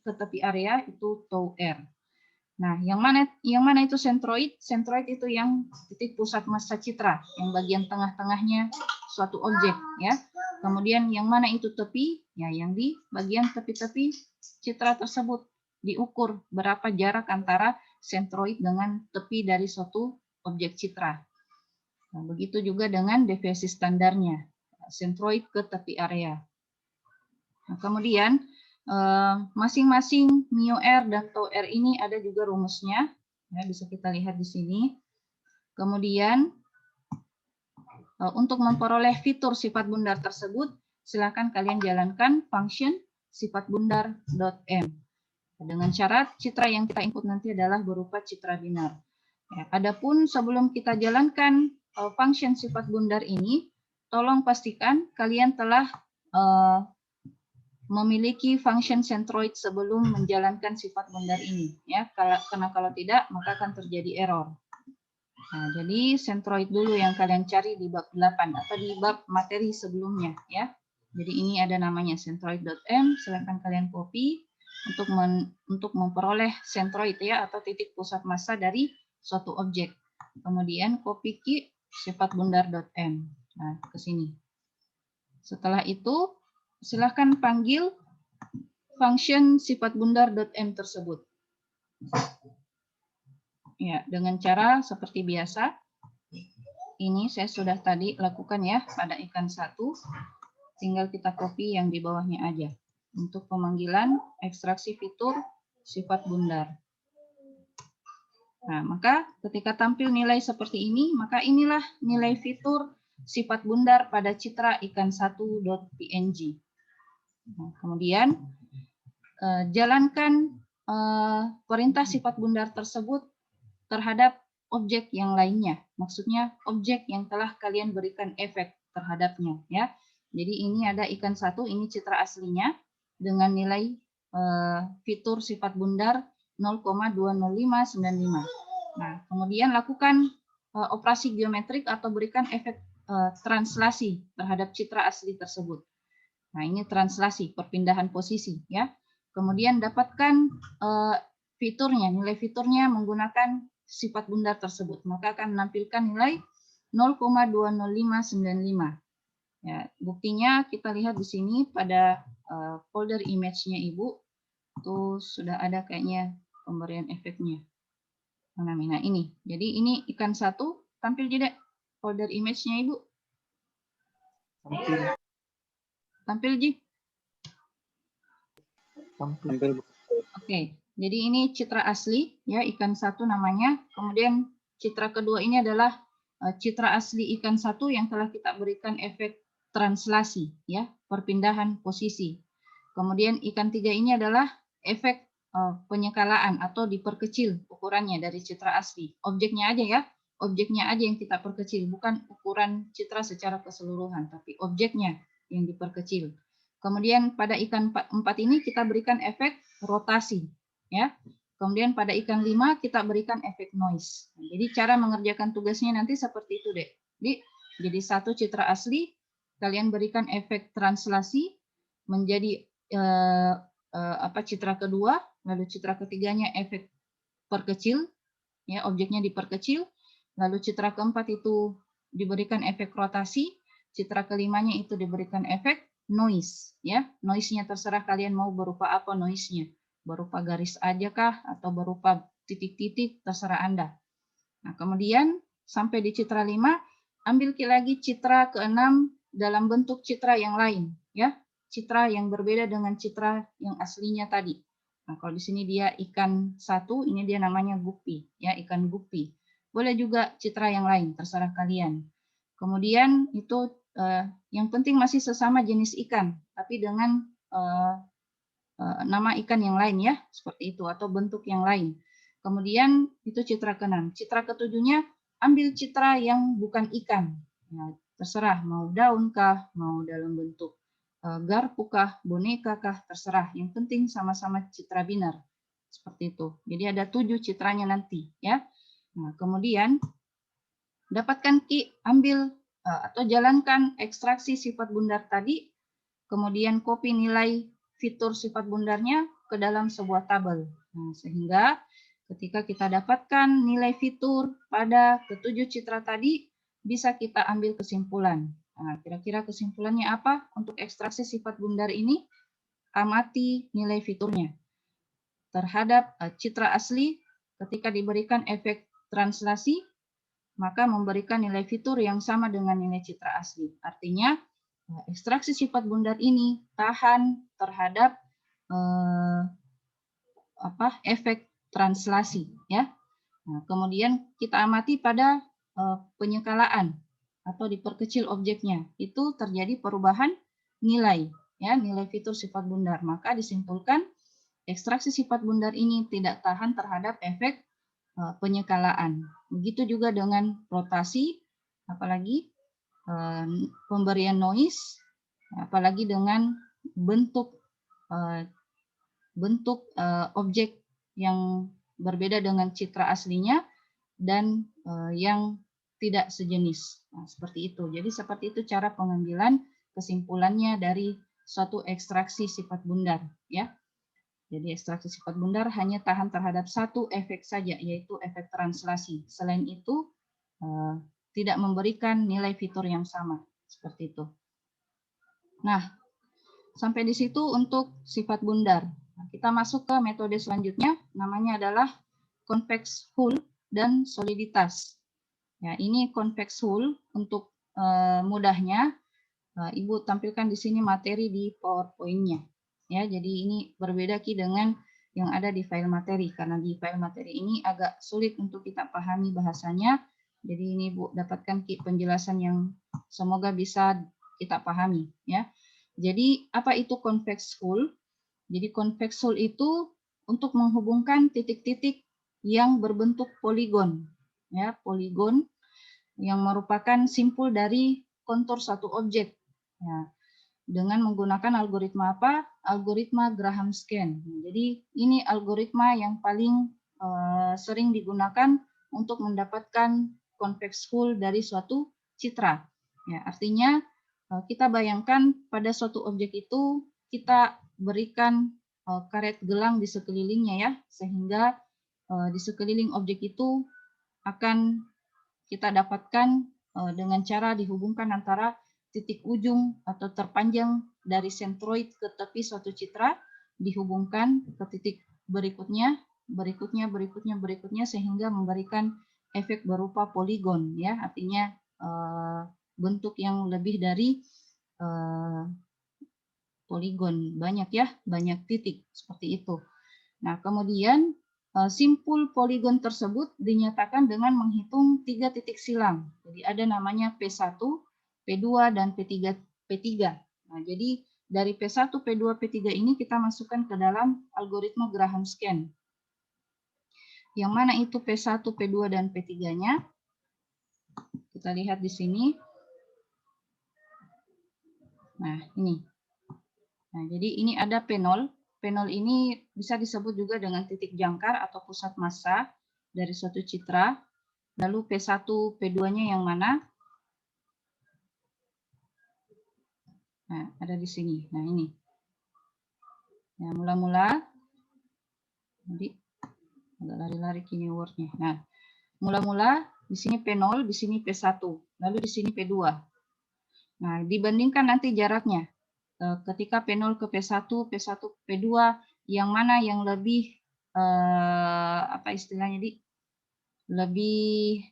ke tepi area itu tau r. Nah, yang mana itu sentroid? Sentroid itu yang titik pusat massa citra, yang bagian tengah-tengahnya suatu objek, ya. Kemudian yang mana itu tepi? Ya, yang di bagian tepi-tepi citra tersebut diukur berapa jarak antara sentroid dengan tepi dari suatu objek citra. Nah, begitu juga dengan deviasi standarnya, sentroid ke tepi area. Nah, kemudian Masing-masing mu R dan tau R ini ada juga rumusnya, ya, bisa kita lihat di sini. Kemudian untuk memperoleh fitur sifat bundar tersebut, silakan kalian jalankan function sifat bundar.m. Dengan syarat citra yang kita input nanti adalah berupa citra binar. Ya, adapun sebelum kita jalankan function sifat bundar ini, tolong pastikan kalian telah memiliki function centroid sebelum menjalankan sifat bundar ini. Ya, karena kalau tidak maka akan terjadi error. Nah, jadi centroid dulu yang kalian cari di bab 8 atau di bab materi sebelumnya, ya. Jadi ini ada namanya centroid.m, silakan kalian copy untuk memperoleh centroid, ya, atau titik pusat massa dari suatu objek. Kemudian copy key sifat bundar.m. Nah, ke sini. Setelah itu silakan panggil function sifat bundar.m tersebut. Ya, dengan cara seperti biasa. Ini saya sudah tadi lakukan ya pada ikan 1. Tinggal kita copy yang di bawahnya aja. Untuk pemanggilan ekstraksi fitur sifat bundar. Nah, maka ketika tampil nilai seperti ini, maka inilah nilai fitur sifat bundar pada citra ikan 1.png. Nah, kemudian jalankan perintah sifat bundar tersebut terhadap objek yang lainnya. Maksudnya objek yang telah kalian berikan efek terhadapnya, ya. Jadi ini ada ikan 1, ini citra aslinya dengan nilai fitur sifat bundar 0,20595. Nah, kemudian lakukan operasi geometrik atau berikan efek translasi terhadap citra asli tersebut. Nah, ini translasi, perpindahan posisi, ya. Kemudian dapatkan fiturnya, nilai fiturnya menggunakan sifat bundar tersebut, maka akan menampilkan nilai 0,20595. Ya, buktinya kita lihat di sini pada folder image-nya Ibu, itu sudah ada kayaknya pemberian efeknya. Nah, ini. Jadi ini ikan 1, tampil tidak folder image-nya Ibu? Tampil. Tampil, Ji? Tampil. Oke. Jadi ini citra asli, ya, ikan 1 namanya. Kemudian citra kedua ini adalah citra asli ikan 1 yang telah kita berikan efek translasi, ya, perpindahan posisi. Kemudian ikan 3 ini adalah efek penyekalaan atau diperkecil ukurannya dari citra asli. Objeknya aja, ya, objeknya aja yang kita perkecil, bukan ukuran citra secara keseluruhan, tapi objeknya yang diperkecil. Kemudian pada ikan 4 ini kita berikan efek rotasi, ya. Kemudian pada ikan 5 kita berikan efek noise. Nah, jadi cara mengerjakan tugasnya nanti seperti itu, Dek. Jadi satu citra asli, kalian berikan efek translasi menjadi citra kedua, lalu citra ketiganya efek perkecil, ya, objeknya diperkecil, lalu citra keempat itu diberikan efek rotasi, citra kelimanya itu diberikan efek noise, ya. Noise-nya terserah kalian mau berupa apa noise-nya. Berupa garis aja kah atau berupa titik-titik, terserah Anda. Nah, kemudian sampai di citra 5, ambil lagi citra ke-6 dalam bentuk citra yang lain, ya. Citra yang berbeda dengan citra yang aslinya tadi. Nah, kalau di sini dia ikan 1, ini dia namanya guppy, ya, ikan guppy. Boleh juga citra yang lain, terserah kalian. Kemudian itu yang penting masih sesama jenis ikan, tapi dengan nama ikan yang lain, ya, seperti itu, atau bentuk yang lain. Kemudian itu citra ke-6. Citra ke-7-nya ambil citra yang bukan ikan. Nah, terserah mau daun kah, mau dalam bentuk garpu kah, boneka kah, terserah. Yang penting sama-sama citra binar. Seperti itu. Jadi ada 7 citranya nanti, ya. Nah, kemudian dapatkan key, ambil atau jalankan ekstraksi sifat bundar tadi, kemudian copy nilai fitur sifat bundarnya ke dalam sebuah tabel. Nah, sehingga ketika kita dapatkan nilai fitur pada ke-7 citra tadi, bisa kita ambil kesimpulan. Nah, kira-kira kesimpulannya apa untuk ekstraksi sifat bundar ini? Amati nilai fiturnya. Terhadap citra asli, ketika diberikan efek translasi, maka memberikan nilai fitur yang sama dengan nilai citra asli. Artinya, ekstraksi sifat bundar ini tahan terhadap efek translasi, ya. Nah, kemudian kita amati pada penyekalaan atau diperkecil objeknya, itu terjadi perubahan nilai, ya, nilai fitur sifat bundar. Maka disimpulkan ekstraksi sifat bundar ini tidak tahan terhadap efek penyekalaan. Begitu juga dengan rotasi, apalagi pemberian noise, apalagi dengan bentuk objek yang berbeda dengan citra aslinya dan yang tidak sejenis. Nah, seperti itu. Jadi seperti itu cara pengambilan kesimpulannya dari suatu ekstraksi sifat bundar, ya. Jadi ekstraksi sifat bundar hanya tahan terhadap satu efek saja, yaitu efek translasi. Selain itu tidak memberikan nilai fitur yang sama, seperti itu. Nah, sampai di situ untuk sifat bundar. Nah, kita masuk ke metode selanjutnya, namanya adalah convex hull dan soliditas. Ya, ini convex hull untuk mudahnya, Ibu tampilkan di sini materi di PowerPoint-nya. Ya, jadi ini berbeda Ki dengan yang ada di file materi, karena di file materi ini agak sulit untuk kita pahami bahasanya. Jadi ini Bu dapatkan Ki penjelasan yang semoga bisa kita pahami, ya. Jadi apa itu convex hull? Jadi convex hull itu untuk menghubungkan titik-titik yang berbentuk poligon, ya, poligon yang merupakan simpul dari kontur satu objek. Ya, dengan menggunakan algoritma apa? Algoritma Graham-Scan. Jadi ini algoritma yang paling sering digunakan untuk mendapatkan convex hull dari suatu citra. Ya, artinya kita bayangkan pada suatu objek itu kita berikan karet gelang di sekelilingnya, ya, sehingga di sekeliling objek itu akan kita dapatkan dengan cara dihubungkan antara titik ujung atau terpanjang dari sentroid ke tepi suatu citra, dihubungkan ke titik berikutnya, berikutnya, sehingga memberikan efek berupa poligon, ya, artinya bentuk yang lebih dari poligon, banyak, ya, banyak titik, seperti itu. Nah, kemudian simpul poligon tersebut dinyatakan dengan menghitung 3 titik silang. Jadi ada namanya P1, P2, dan P3. Nah, jadi dari P1, P2, P3 ini kita masukkan ke dalam algoritma Graham-Scan. Yang mana itu P1, P2, dan P3-nya? Kita lihat di sini. Nah, ini. Nah, jadi ini ada P0. P0 ini bisa disebut juga dengan titik jangkar atau pusat massa dari suatu citra. Lalu P1, P2-nya yang mana? Nah, ada di sini. Nah, ini. Ya, mula-mula. Jadi, agak lari-lari keyword-nya. Nah, mula-mula di sini P0, di sini P1. Lalu di sini P2. Nah, dibandingkan nanti jaraknya. Ketika P0 ke P1, P1 ke P2, yang mana yang lebih apa istilahnya lebih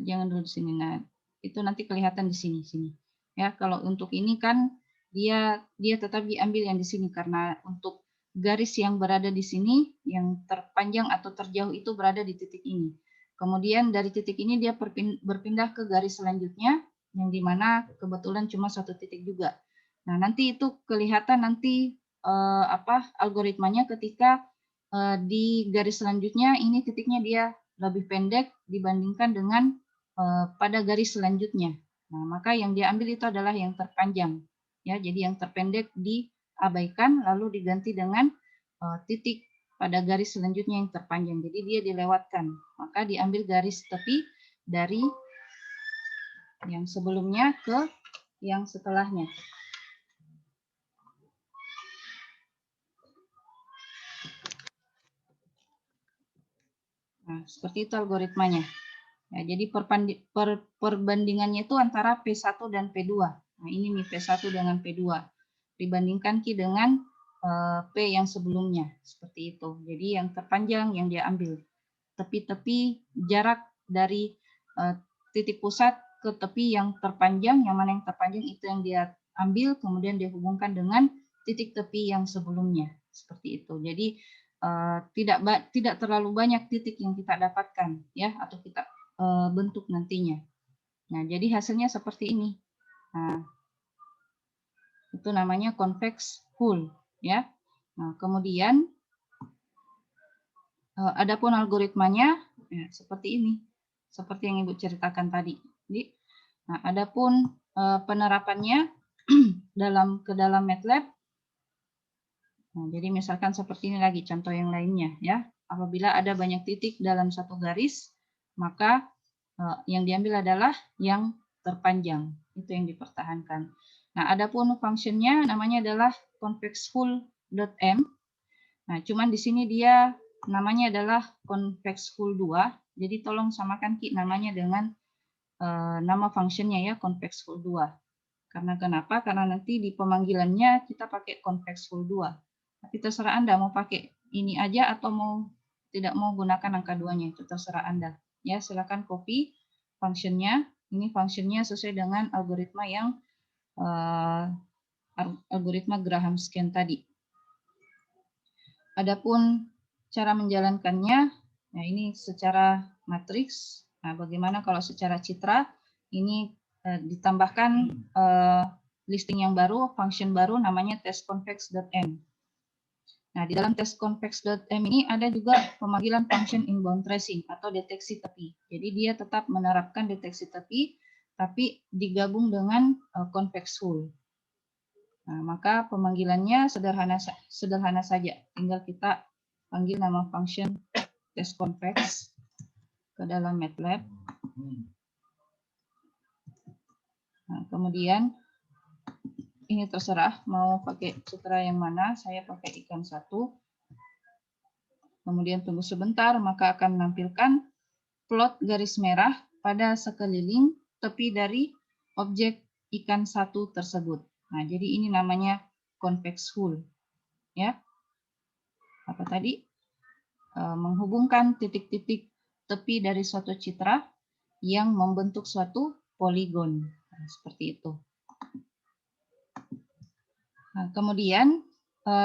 jangan dulu di sini. Nah, itu nanti kelihatan di sini. Ya, kalau untuk ini kan dia tetap diambil yang di sini karena untuk garis yang berada di sini yang terpanjang atau terjauh itu berada di titik ini. Kemudian dari titik ini dia berpindah ke garis selanjutnya yang dimana kebetulan cuma satu titik juga. Nah, nanti itu kelihatan nanti algoritmanya ketika di garis selanjutnya ini titiknya dia lebih pendek dibandingkan dengan pada garis selanjutnya. Nah, maka yang dia ambil itu adalah yang terpanjang. Ya, jadi yang terpendek diabaikan lalu diganti dengan titik pada garis selanjutnya yang terpanjang. Jadi dia dilewatkan. Maka diambil garis tepi dari yang sebelumnya ke yang setelahnya. Nah, seperti itu algoritmanya. Ya, jadi perbandingannya itu antara P1 dan P2. Nah, ini nih P1 dengan P2. Dibandingkan Ki dengan P yang sebelumnya. Seperti itu. Jadi yang terpanjang yang dia ambil. Tepi-tepi jarak dari titik pusat ke tepi yang terpanjang. Yang mana yang terpanjang itu yang dia ambil. Kemudian dia hubungkan dengan titik tepi yang sebelumnya, seperti itu. Jadi tidak terlalu banyak titik yang kita dapatkan ya, atau kita bentuk nantinya. Nah, jadi hasilnya seperti ini. Nah, itu namanya convex hull ya. Nah, kemudian adapun algoritmanya ya, seperti ini. Seperti yang Ibu ceritakan tadi. Jadi, nah, adapun penerapannya ke dalam MATLAB. Nah, jadi misalkan seperti ini lagi contoh yang lainnya ya. Apabila ada banyak titik dalam satu garis, maka yang diambil adalah yang terpanjang. Itu yang dipertahankan. Nah, adapun functionnya namanya adalah convexfull.m. Nah, cuman di sini dia namanya adalah convexfull 2. Jadi tolong samakan Ki namanya dengan nama functionnya ya, convexfull 2. Karena kenapa? Karena nanti di pemanggilannya kita pakai convexfull 2. Tapi terserah Anda mau pakai ini aja atau tidak mau gunakan angka 2-nya, itu terserah Anda. Ya, silakan copy functionnya. Ini functionnya sesuai dengan algoritma yang algoritma Graham-Scan tadi. Adapun cara menjalankannya, nah ini secara matriks. Nah, bagaimana kalau secara citra? Ini ditambahkan listing yang baru, function baru namanya testConvex.m. Nah, di dalam testConvex.m ini ada juga pemanggilan function inbound tracing atau deteksi tepi. Jadi dia tetap menerapkan deteksi tepi, tapi digabung dengan convex hull. Nah, maka pemanggilannya sederhana saja. Tinggal kita panggil nama function testConvex ke dalam MATLAB. Nah, kemudian ini terserah mau pakai citra yang mana, saya pakai ikan 1. Kemudian tunggu sebentar, maka akan menampilkan plot garis merah pada sekeliling tepi dari objek ikan 1 tersebut. Nah, jadi ini namanya convex hull. Ya. Apa tadi? Menghubungkan titik-titik tepi dari suatu citra yang membentuk suatu poligon. Nah, seperti itu. Nah, kemudian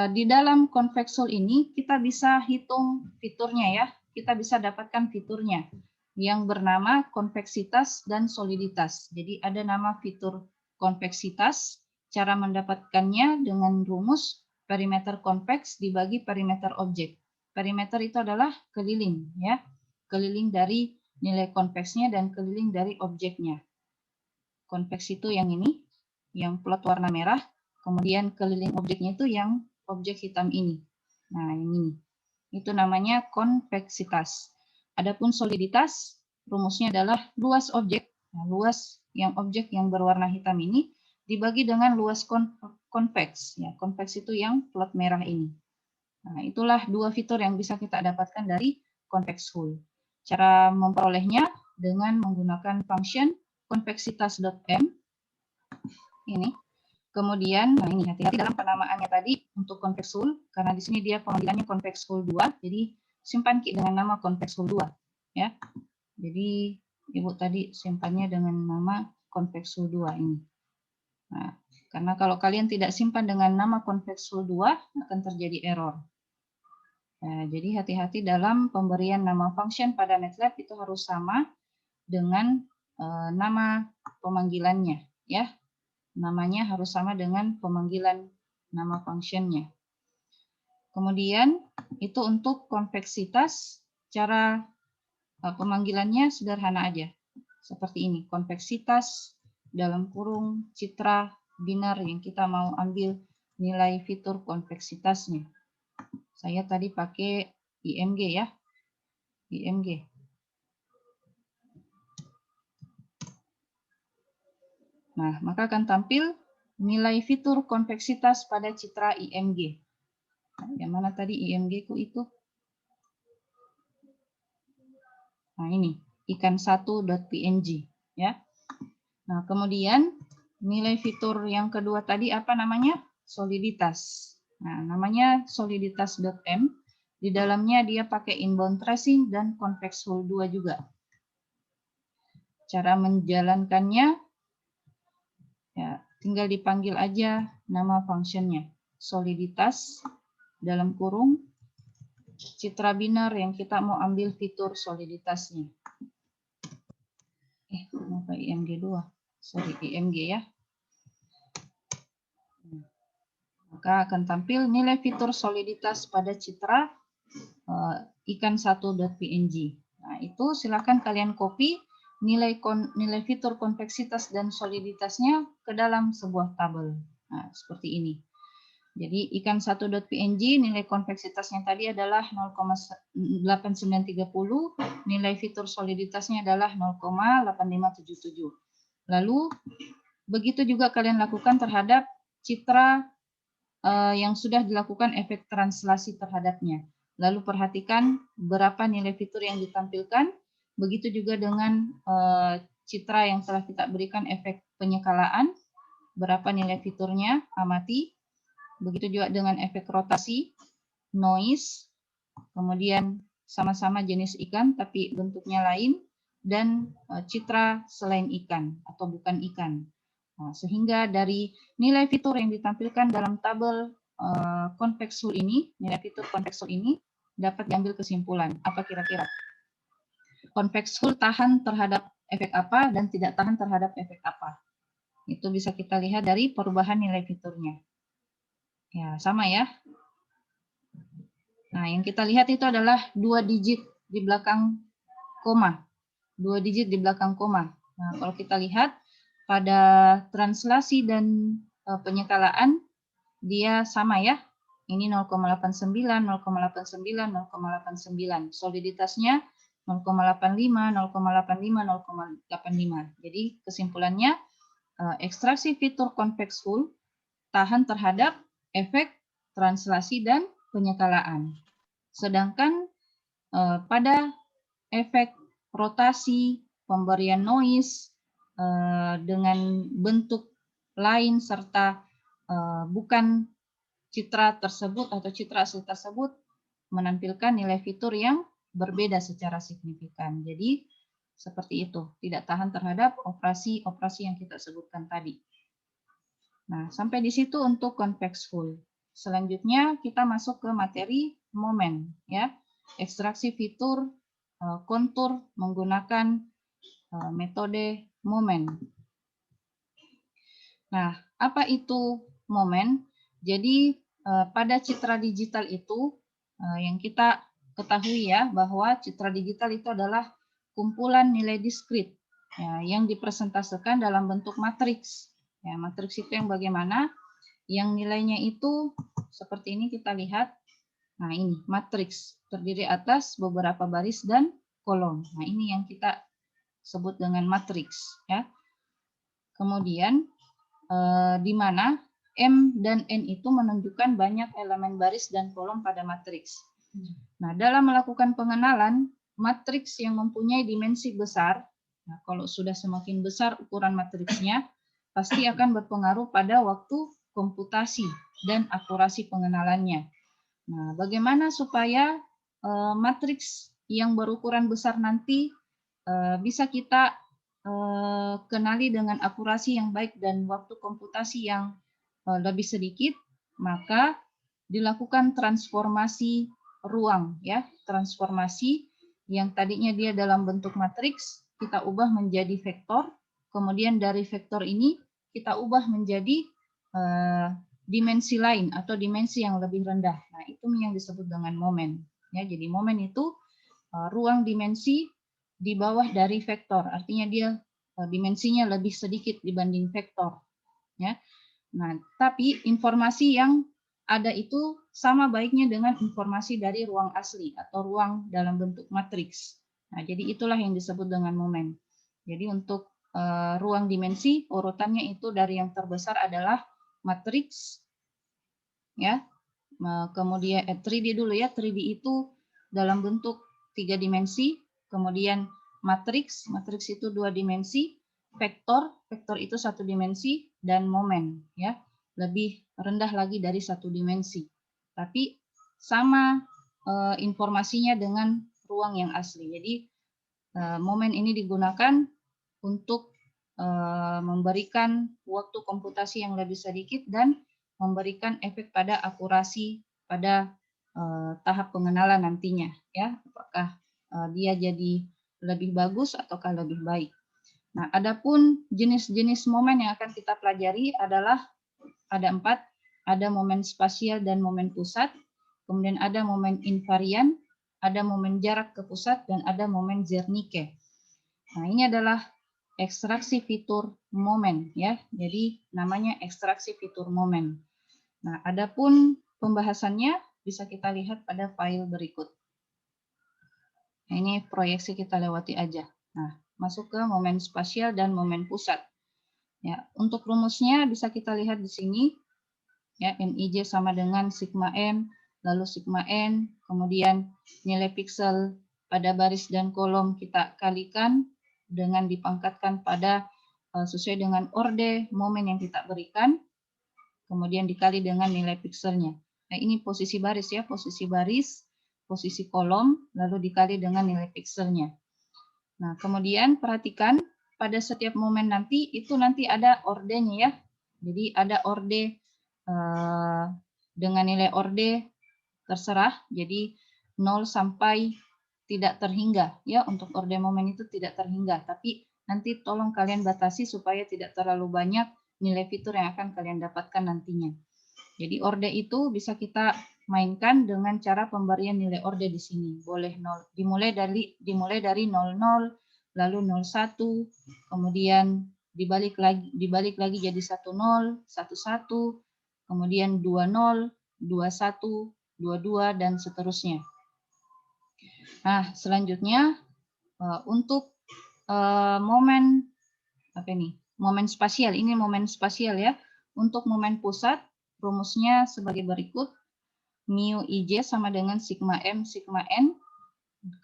di dalam convex hull ini kita bisa hitung fiturnya ya. Kita bisa dapatkan fiturnya yang bernama konveksitas dan soliditas. Jadi ada nama fitur konveksitas, cara mendapatkannya dengan rumus perimeter konveks dibagi perimeter objek. Perimeter itu adalah keliling ya. Keliling dari nilai konveksnya dan keliling dari objeknya. Konveks itu yang ini, yang plot warna merah. Kemudian keliling objeknya itu yang objek hitam ini. Nah, yang ini. Itu namanya konveksitas. Adapun soliditas, rumusnya adalah luas objek. Nah, luas objek yang berwarna hitam ini dibagi dengan luas konveks. Ya, konveks itu yang plot merah ini. Nah, itulah dua fitur yang bisa kita dapatkan dari convex hull. Cara memperolehnya dengan menggunakan function konveksitas.m. Ini. Kemudian, nah ini hati-hati dalam penamaannya tadi untuk convex hull, karena di sini dia pemanggilannya convex hull 2, jadi simpan dengan nama convex hull 2. Ya. Jadi, Ibu tadi simpannya dengan nama convex hull 2 ini. Nah, karena kalau kalian tidak simpan dengan nama convex hull 2, akan terjadi error. Nah, jadi hati-hati dalam pemberian nama function pada MATLAB itu harus sama dengan nama pemanggilannya. Ya. Namanya harus sama dengan pemanggilan nama functionnya. Kemudian itu untuk konveksitas, cara pemanggilannya sederhana aja. Seperti ini, konveksitas dalam kurung citra binar yang kita mau ambil nilai fitur konveksitasnya. Saya tadi pakai IMG ya, IMG. Nah, maka akan tampil nilai fitur konveksitas pada citra IMG. Nah, yang mana tadi IMG ku itu? Nah, ini ikan 1.png ya. Nah, kemudian nilai fitur yang kedua tadi apa namanya? Soliditas. Nah, namanya soliditas.m. Di dalamnya dia pakai inbound tracing dan convex hull 2 juga. Cara menjalankannya ya tinggal dipanggil aja nama functionnya. soliditas dalam kurung citra binar yang kita mau ambil fitur soliditasnya. Kenapa IMG 2? Sorry, IMG ya. Maka akan tampil nilai fitur soliditas pada citra ikan 1.png. Nah, itu silakan kalian copy nilai fitur konveksitas dan soliditasnya ke dalam sebuah tabel. Nah, seperti ini. Jadi ikan 1.png nilai konveksitasnya tadi adalah 0,8930, nilai fitur soliditasnya adalah 0,8577. Lalu begitu juga kalian lakukan terhadap citra yang sudah dilakukan efek translasi terhadapnya. Lalu perhatikan berapa nilai fitur yang ditampilkan. Begitu juga dengan citra yang telah kita berikan efek penyekalaan, berapa nilai fiturnya, amati. Begitu juga dengan efek rotasi, noise, kemudian sama-sama jenis ikan tapi bentuknya lain, dan citra selain ikan atau bukan ikan. Nah, sehingga dari nilai fitur yang ditampilkan dalam tabel convex hull ini, nilai fitur convex hull ini dapat diambil kesimpulan. Apa kira-kira? Convex hull tahan terhadap efek apa dan tidak tahan terhadap efek apa? Itu bisa kita lihat dari perubahan nilai fiturnya. Ya, sama ya. Nah, yang kita lihat itu adalah 2 digit di belakang koma. 2 digit di belakang koma. Nah, kalau kita lihat pada translasi dan penyekalaan, dia sama ya. Ini 0,89, 0,89, 0,89. Soliditasnya 0,85, 0,85, 0,85. Jadi kesimpulannya, ekstraksi fitur convex hull tahan terhadap efek translasi dan penyekalaan. Sedangkan pada efek rotasi, pemberian noise dengan bentuk lain serta bukan citra tersebut atau citra asli tersebut menampilkan nilai fitur yang berbeda secara signifikan. Jadi seperti itu, tidak tahan terhadap operasi-operasi yang kita sebutkan tadi. Nah, sampai di situ untuk convex hull. Selanjutnya kita masuk ke materi momen, ya. Ekstraksi fitur kontur menggunakan metode momen. Nah, apa itu momen? Jadi pada citra digital itu yang kita ketahui ya bahwa citra digital itu adalah kumpulan nilai diskrit ya, yang dipresentasikan dalam bentuk matriks. Ya, matriks itu yang bagaimana? Yang nilainya itu seperti ini kita lihat. Nah, ini matriks terdiri atas beberapa baris dan kolom. Nah, ini yang kita sebut dengan matriks ya. Kemudian di mana M dan N itu menunjukkan banyak elemen baris dan kolom pada matriks. Nah, dalam melakukan pengenalan matriks yang mempunyai dimensi besar, nah, kalau sudah semakin besar ukuran matriksnya, pasti akan berpengaruh pada waktu komputasi dan akurasi pengenalannya. Nah, bagaimana supaya matriks yang berukuran besar nanti bisa kita kenali dengan akurasi yang baik dan waktu komputasi yang lebih sedikit, maka dilakukan transformasi ruang ya, transformasi yang tadinya dia dalam bentuk matriks kita ubah menjadi vektor, kemudian dari vektor ini kita ubah menjadi dimensi lain atau dimensi yang lebih rendah. Nah, itu yang disebut dengan momen ya. Jadi momen itu ruang dimensi di bawah dari vektor, artinya dia dimensinya lebih sedikit dibanding vektor ya. Nah, tapi informasi yang ada itu sama baiknya dengan informasi dari ruang asli atau ruang dalam bentuk matriks. Nah, jadi itulah yang disebut dengan momen. Jadi untuk ruang dimensi urutannya itu dari yang terbesar adalah matriks ya. Kemudian 3D dulu ya. 3D itu dalam bentuk 3 dimensi, kemudian matriks itu 2 dimensi, vektor itu 1 dimensi, dan momen ya, lebih rendah lagi dari 1 dimensi. Tapi sama informasinya dengan ruang yang asli. Jadi momen ini digunakan untuk memberikan waktu komputasi yang lebih sedikit dan memberikan efek pada akurasi pada tahap pengenalan nantinya, ya, apakah dia jadi lebih bagus ataukah lebih baik. Nah, adapun jenis-jenis momen yang akan kita pelajari adalah ada 4, ada momen spasial dan momen pusat, kemudian ada momen invarian, ada momen jarak ke pusat, dan ada momen Zernike. Nah, ini adalah ekstraksi fitur momen, ya. Jadi namanya ekstraksi fitur momen. Nah, adapun pembahasannya bisa kita lihat pada file berikut. Nah, ini proyeksi kita lewati aja. Nah, masuk ke momen spasial dan momen pusat. Ya, untuk rumusnya bisa kita lihat di sini. Ya, MIJ sama dengan sigma M, lalu sigma N, kemudian nilai piksel pada baris dan kolom kita kalikan dengan dipangkatkan pada sesuai dengan orde momen yang kita berikan, kemudian dikali dengan nilai pikselnya. Nah, ini posisi baris ya, posisi baris, posisi kolom, lalu dikali dengan nilai pikselnya. Nah, kemudian perhatikan pada setiap momen nanti, itu nanti ada ordenya ya. Jadi ada orde dengan nilai orde terserah, jadi 0 sampai tidak terhingga ya, untuk orde momen itu tidak terhingga, tapi nanti tolong kalian batasi supaya tidak terlalu banyak nilai fitur yang akan kalian dapatkan nantinya. Jadi orde itu bisa kita mainkan dengan cara pemberian nilai orde di sini. Boleh 0, dimulai dari 00, lalu 01, kemudian dibalik lagi jadi 10, 11, kemudian 20, 21, 22 dan seterusnya. Nah, selanjutnya untuk momen apa ini? Momen spasial. Ini momen spasial ya. Untuk momen pusat rumusnya sebagai berikut. Mu IJ sama dengan sigma M sigma N.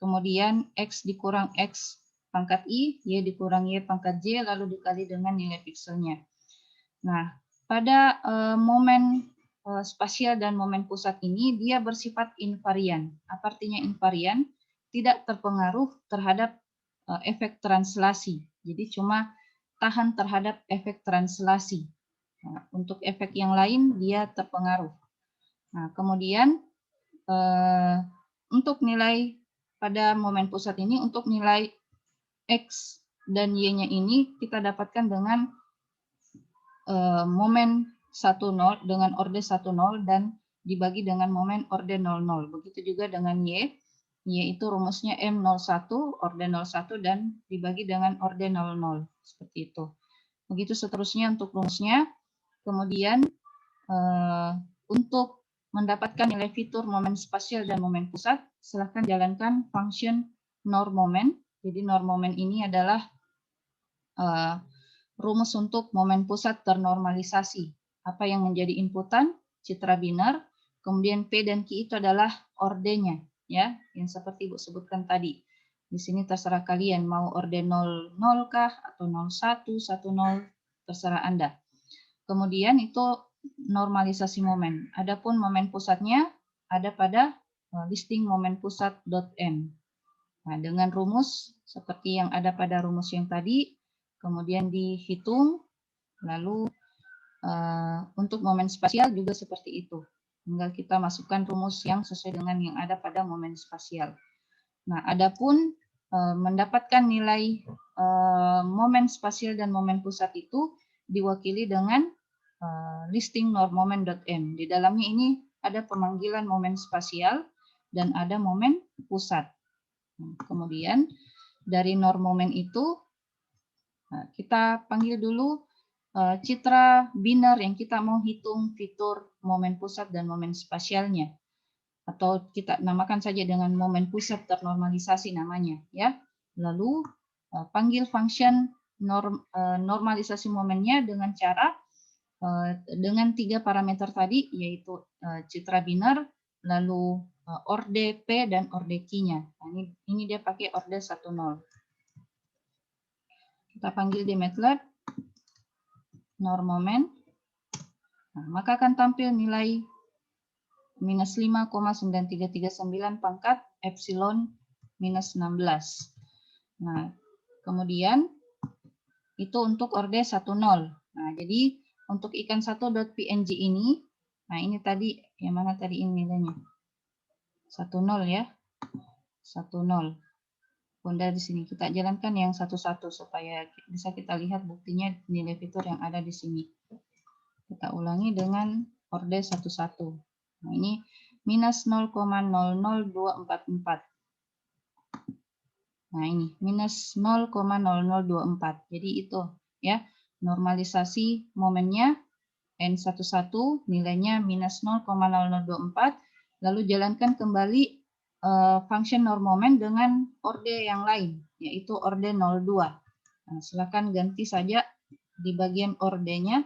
Kemudian X dikurang X pangkat I, Y dikurang Y pangkat J, lalu dikali dengan nilai pikselnya. Nah, pada momen spasial dan momen pusat ini, dia bersifat invarian. Apa artinya invarian? Tidak terpengaruh terhadap efek translasi. Jadi cuma tahan terhadap efek translasi. Nah, untuk efek yang lain, dia terpengaruh. Nah, kemudian untuk nilai pada momen pusat ini, untuk nilai X dan Y-nya ini kita dapatkan dengan momen 10 dengan orde 10 dan dibagi dengan momen orde 00. Begitu juga dengan Y. Y itu rumusnya M01, orde 01 dan dibagi dengan orde 00. Seperti itu. Begitu seterusnya untuk rumusnya. Kemudian untuk mendapatkan nilai fitur momen spasial dan momen pusat, silahkan jalankan function norm moment. Jadi norm moment ini adalah rumus untuk momen pusat ternormalisasi. Apa yang menjadi inputan? Citra binar. Kemudian P dan Q itu adalah ordenya, ya, yang seperti Ibu sebutkan tadi. Di sini terserah kalian mau orde 00 kah atau 01, 10, terserah Anda. Kemudian itu normalisasi momen. Adapun momen pusatnya ada pada listing momen pusat.m. Nah, dengan rumus seperti yang ada pada rumus yang tadi, kemudian dihitung, lalu untuk momen spasial juga seperti itu. Tinggal kita masukkan rumus yang sesuai dengan yang ada pada momen spasial. Nah, adapun mendapatkan nilai momen spasial dan momen pusat itu diwakili dengan listing norm moment.m. Di dalamnya ini ada pemanggilan momen spasial dan ada momen pusat. Kemudian dari norm moment itu kita panggil dulu citra binar yang kita mau hitung fitur momen pusat dan momen spasialnya, atau kita namakan saja dengan momen pusat ternormalisasi namanya, ya. Lalu panggil function normalisasi momennya dengan cara dengan 3 parameter tadi, yaitu citra binar, lalu orde P dan orde Q-nya. Nah, ini dia pakai orde 10. Kita panggil di MATLAB norm moment. Nah, maka akan tampil nilai minus 5,9339 pangkat epsilon minus 16. Nah, kemudian itu untuk orde 10. Nah, jadi untuk ikan1.png ini, nah ini tadi, yang mana tadi ini nilainya? 10 ya. 10. Bunda di sini kita jalankan yang satu-satu supaya bisa kita lihat buktinya nilai fitur yang ada di sini. Kita ulangi dengan orde satu-satu. Nah, ini minus 0,00244. Nah, ini minus 0,0024. Jadi itu ya, normalisasi momennya N11 nilainya minus 0,0024. Lalu jalankan kembali function norm moment dengan orde yang lain, yaitu orde 02. Nah, silakan ganti saja di bagian ordenya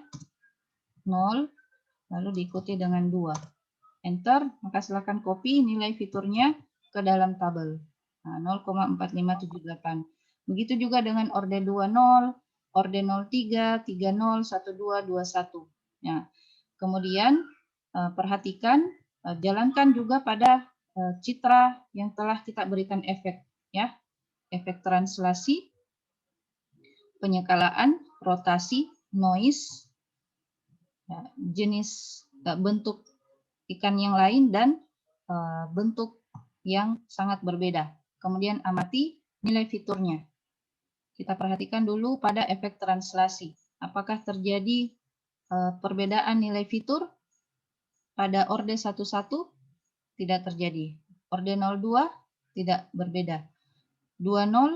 0, lalu diikuti dengan 2. Enter, maka silakan copy nilai fiturnya ke dalam tabel. Nah, 0,4578. Begitu juga dengan orde 20, orde 03, 30, 12, 21. Nah, kemudian perhatikan, jalankan juga pada citra yang telah kita berikan efek, ya, efek translasi, penyekalaan, rotasi, noise, ya, jenis bentuk ikan yang lain dan bentuk yang sangat berbeda. Kemudian amati nilai fiturnya. Kita perhatikan dulu pada efek translasi. Apakah terjadi perbedaan nilai fitur pada orde 11? Tidak terjadi. Orde 02 tidak berbeda. 20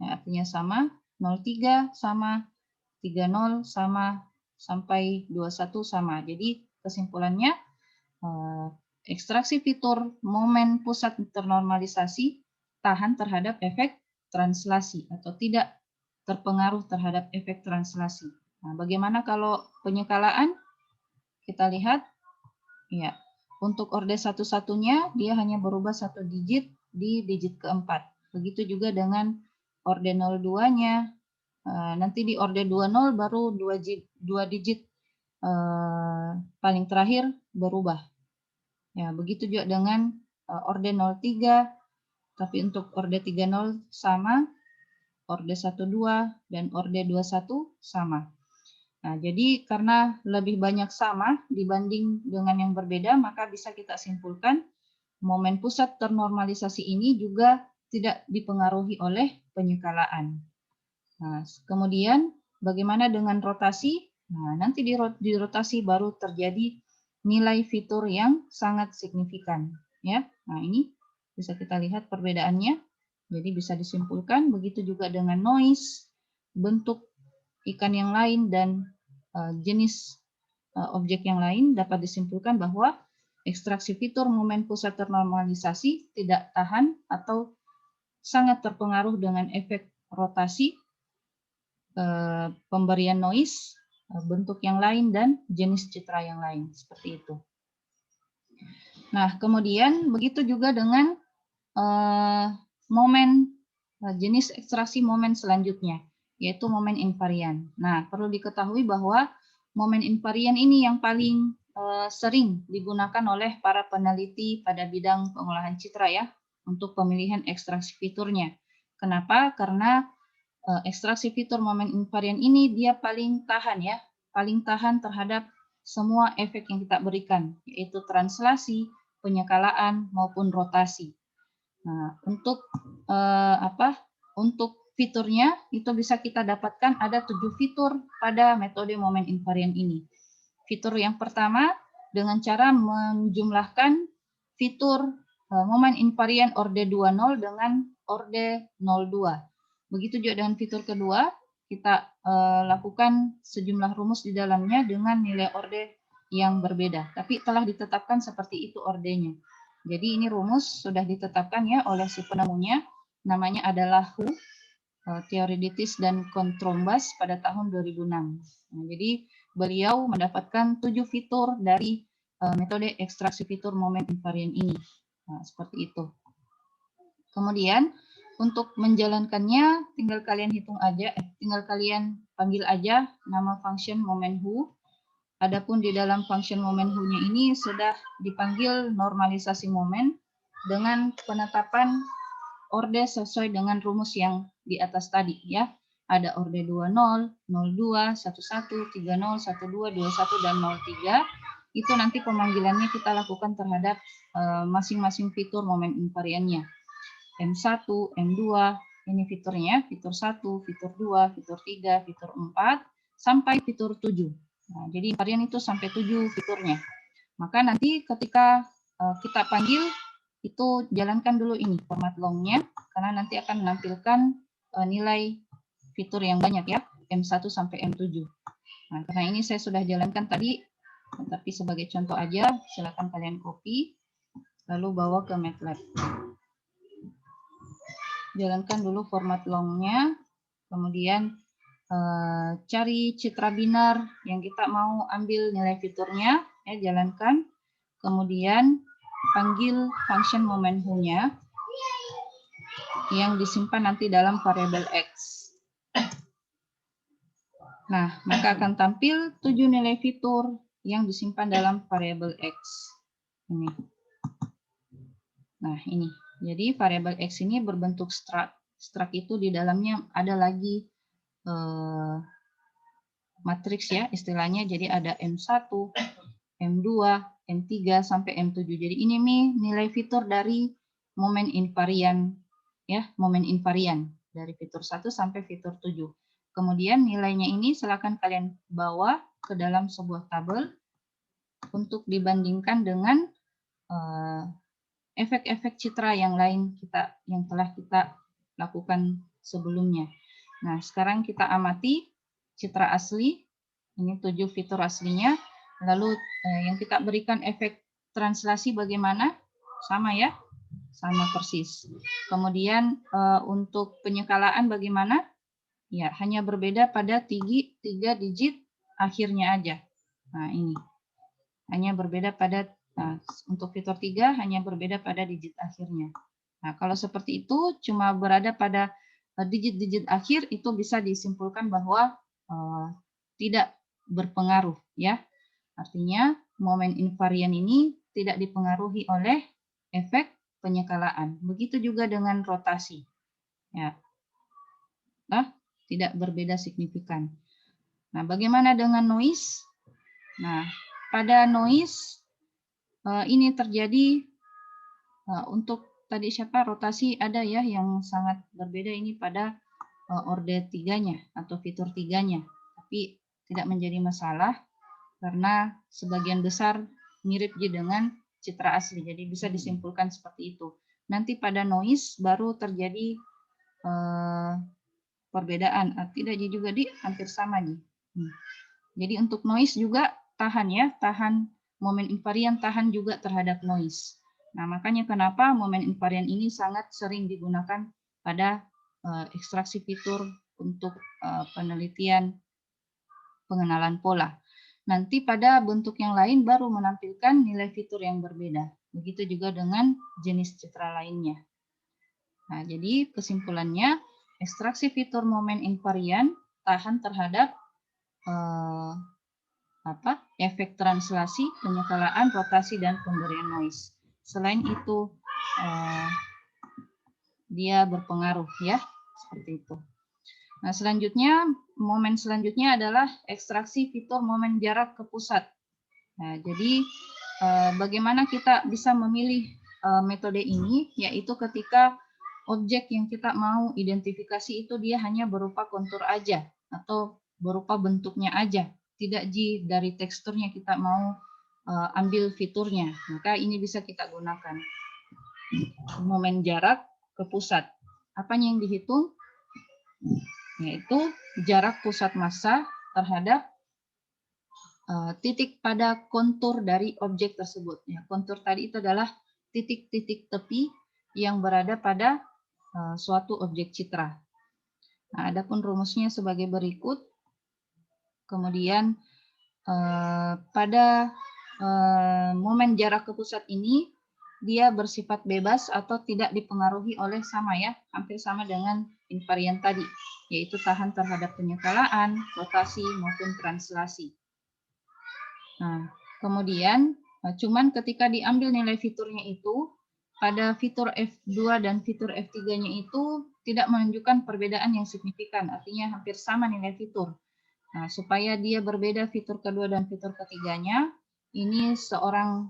ya, artinya sama, 03 sama, 30 sama, sampai 21 sama. Jadi kesimpulannya ekstraksi fitur momen pusat ternormalisasi tahan terhadap efek translasi atau tidak terpengaruh terhadap efek translasi. Nah, bagaimana kalau penyekalaan? Kita lihat, ya, untuk orde satu-satunya dia hanya berubah 1 digit di digit keempat. Begitu juga dengan orde 02-nya. Nanti di orde 20 baru 2 digit paling terakhir berubah. Ya, begitu juga dengan orde 03, tapi untuk orde 30 sama, orde 12 dan orde 21 sama. Nah, jadi karena lebih banyak sama dibanding dengan yang berbeda, maka bisa kita simpulkan momen pusat ternormalisasi ini juga tidak dipengaruhi oleh penyekalaan. Nah, kemudian bagaimana dengan rotasi? Nah, nanti di rotasi baru terjadi nilai fitur yang sangat signifikan, ya. Nah, ini bisa kita lihat perbedaannya. Jadi bisa disimpulkan begitu juga dengan noise, bentuk ikan yang lain dan jenis objek yang lain dapat disimpulkan bahwa ekstraksi fitur momen pusat ternormalisasi tidak tahan atau sangat terpengaruh dengan efek rotasi, pemberian noise, bentuk yang lain, dan jenis citra yang lain. Seperti itu. Nah, kemudian begitu juga dengan momen jenis ekstraksi momen selanjutnya, yaitu momen invarian. Nah, perlu diketahui bahwa momen invarian ini yang paling sering digunakan oleh para peneliti pada bidang pengolahan citra ya, untuk pemilihan ekstraksi fiturnya. Kenapa? Karena ekstraksi fitur momen invarian ini dia paling tahan ya, paling tahan terhadap semua efek yang kita berikan, yaitu translasi, penyekalaan maupun rotasi. Nah, untuk untuk fiturnya itu bisa kita dapatkan ada 7 fitur pada metode momen invarian ini. Fitur yang pertama dengan cara menjumlahkan fitur momen invarian orde 20 dengan orde 02. Begitu juga dengan fitur kedua, kita lakukan sejumlah rumus di dalamnya dengan nilai orde yang berbeda, tapi telah ditetapkan seperti itu ordenya. Jadi ini rumus sudah ditetapkan ya oleh si penemunya, namanya adalah Hu, Theodoridis dan Kontrombas pada tahun 2006. Nah, jadi beliau mendapatkan 7 fitur dari metode ekstraksi fitur momen invarian ini. Nah, seperti itu. Kemudian untuk menjalankannya tinggal kalian hitung aja, tinggal kalian panggil aja nama function momen Hu. Adapun di dalam function momen Hu-nya ini sudah dipanggil normalisasi momen dengan penetapan orde sesuai dengan rumus yang di atas tadi ya. ada orde 20, 02, 11, 30, 12, 21, dan 03. Itu nanti pemanggilannya kita lakukan terhadap masing-masing fitur momen invariannya. M1, M2, ini fiturnya, fitur 1, fitur 2, fitur 3, fitur 4, sampai fitur 7. Nah, jadi invarian itu sampai 7 fiturnya. Maka nanti ketika kita panggil, itu jalankan dulu ini format longnya, karena nanti akan menampilkan nilai fitur yang banyak ya, M1 sampai M7. Nah, karena ini saya sudah jalankan tadi, tapi sebagai contoh aja, silakan kalian copy, lalu bawa ke MATLAB. Jalankan dulu format longnya, kemudian cari citra binar yang kita mau ambil nilai fiturnya, ya, jalankan. Kemudian panggil function moment who-nya yang disimpan nanti dalam variabel X. Nah, maka akan tampil 7 nilai fitur yang disimpan dalam variabel X. Ini. Nah, ini. Jadi variabel X ini berbentuk struct. Struct itu di dalamnya ada lagi matriks ya istilahnya. Jadi ada M1, M2, M3 sampai M7. Jadi ini nih nilai fitur dari momen invarian ya, momen invarian dari fitur 1 sampai fitur 7. Kemudian nilainya ini silakan kalian bawa ke dalam sebuah tabel untuk dibandingkan dengan efek-efek citra yang lain yang telah kita lakukan sebelumnya. Nah, sekarang kita amati citra asli. Ini 7 fitur aslinya. Lalu yang kita berikan efek translasi bagaimana? Sama ya? Sama persis. Kemudian untuk penyekalaan bagaimana? Ya, hanya berbeda pada 3 digit akhirnya aja. Nah, ini. Hanya berbeda pada, untuk fitur 3 hanya berbeda pada digit akhirnya. Nah, kalau seperti itu cuma berada pada digit-digit akhir, itu bisa disimpulkan bahwa tidak berpengaruh ya. Artinya momen invarian ini tidak dipengaruhi oleh efek penyekalaan. Begitu juga dengan rotasi. Ya. Nah, tidak berbeda signifikan. Nah, bagaimana dengan noise? Nah, pada noise ini terjadi untuk tadi rotasi ada ya yang sangat berbeda ini pada orde 3-nya atau fitur 3-nya. Tapi tidak menjadi masalah karena sebagian besar mirip dengan citra asli. Jadi bisa disimpulkan seperti itu. Nanti pada noise baru terjadi perbedaan. Tidak juga hampir sama nih. Jadi untuk noise juga tahan ya, tahan momen invarian, tahan juga terhadap noise. Nah, makanya kenapa momen invarian ini sangat sering digunakan pada ekstraksi fitur untuk penelitian pengenalan pola. Nanti pada bentuk yang lain baru menampilkan nilai fitur yang berbeda. Begitu juga dengan jenis citra lainnya. Nah, jadi kesimpulannya, ekstraksi fitur momen invarian tahan terhadap efek translasi, penyekalaan, rotasi, dan pemberian noise. Selain itu, dia berpengaruh ya, seperti itu. Nah, selanjutnya, momen selanjutnya adalah ekstraksi fitur momen jarak ke pusat. Nah, jadi bagaimana kita bisa memilih metode ini, yaitu ketika objek yang kita mau identifikasi itu dia hanya berupa kontur aja atau berupa bentuknya aja, tidak dari teksturnya kita mau ambil fiturnya. Maka ini bisa kita gunakan momen jarak ke pusat. Apanya yang dihitung? Yaitu jarak pusat massa terhadap titik pada kontur dari objek tersebut. Ya, kontur tadi itu adalah titik-titik tepi yang berada pada suatu objek citra. Nah, adapun rumusnya sebagai berikut. Kemudian pada momen jarak ke pusat ini dia bersifat bebas atau tidak dipengaruhi oleh hampir sama dengan invarian tadi, yaitu tahan terhadap penyekalaan, rotasi maupun translasi. Nah, kemudian cuman ketika diambil nilai fiturnya itu pada fitur F2 dan fitur F3-nya itu tidak menunjukkan perbedaan yang signifikan, artinya hampir sama nilai fitur. Nah, supaya dia berbeda fitur kedua dan fitur ketiganya, ini seorang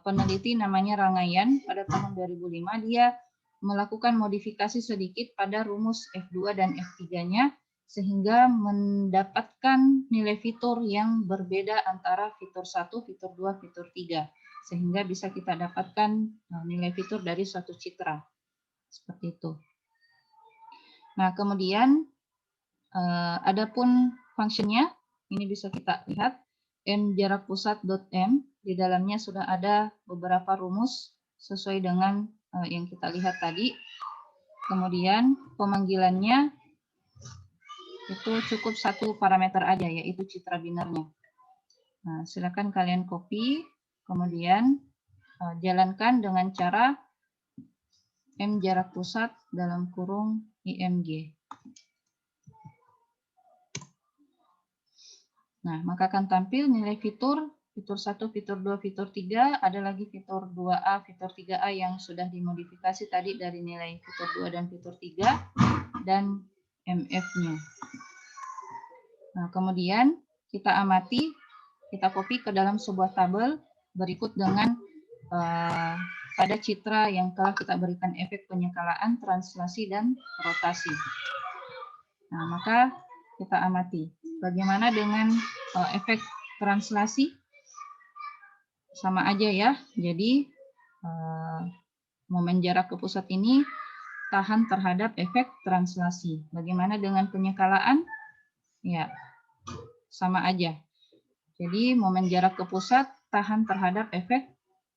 peneliti namanya Rangayan pada tahun 2005, dia melakukan modifikasi sedikit pada rumus F2 dan F3-nya sehingga mendapatkan nilai fitur yang berbeda antara fitur 1, fitur 2, fitur 3. Sehingga bisa kita dapatkan nilai fitur dari suatu citra. Seperti itu. Nah, kemudian adapun fungsinya, ini bisa kita lihat, m jarak pusat dot m, di dalamnya sudah ada beberapa rumus sesuai dengan yang kita lihat tadi. Kemudian pemanggilannya itu cukup satu parameter aja, yaitu citra binarnya. Nah, silakan kalian copy, kemudian jalankan dengan cara m jarak pusat dalam kurung img. Nah, maka akan tampil nilai fitur 1, fitur 2, fitur 3, ada lagi fitur 2A, fitur 3A yang sudah dimodifikasi tadi dari nilai fitur 2 dan fitur 3, dan MF-nya. Nah, kemudian kita amati, kita copy ke dalam sebuah tabel berikut dengan pada citra yang telah kita berikan efek penyekalaan, translasi, dan rotasi. Nah, maka kita amati. Bagaimana dengan efek translasi? Sama aja ya. Jadi momen jarak ke pusat ini tahan terhadap efek translasi. Bagaimana dengan penyekalaan? Ya, sama aja. Jadi momen jarak ke pusat tahan terhadap efek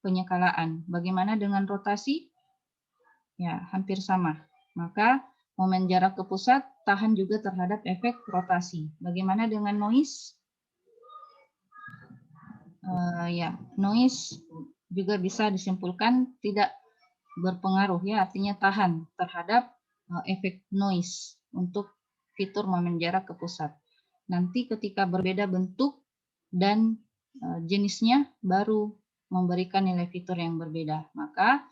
penyekalaan. Bagaimana dengan rotasi? Ya, hampir sama. Maka momen jarak ke pusat tahan juga terhadap efek rotasi. Bagaimana dengan noise? Ya, noise juga bisa disimpulkan tidak berpengaruh ya, artinya tahan terhadap efek noise untuk fitur momen jarak ke pusat. Nanti ketika berbeda bentuk dan jenisnya baru memberikan nilai fitur yang berbeda. Maka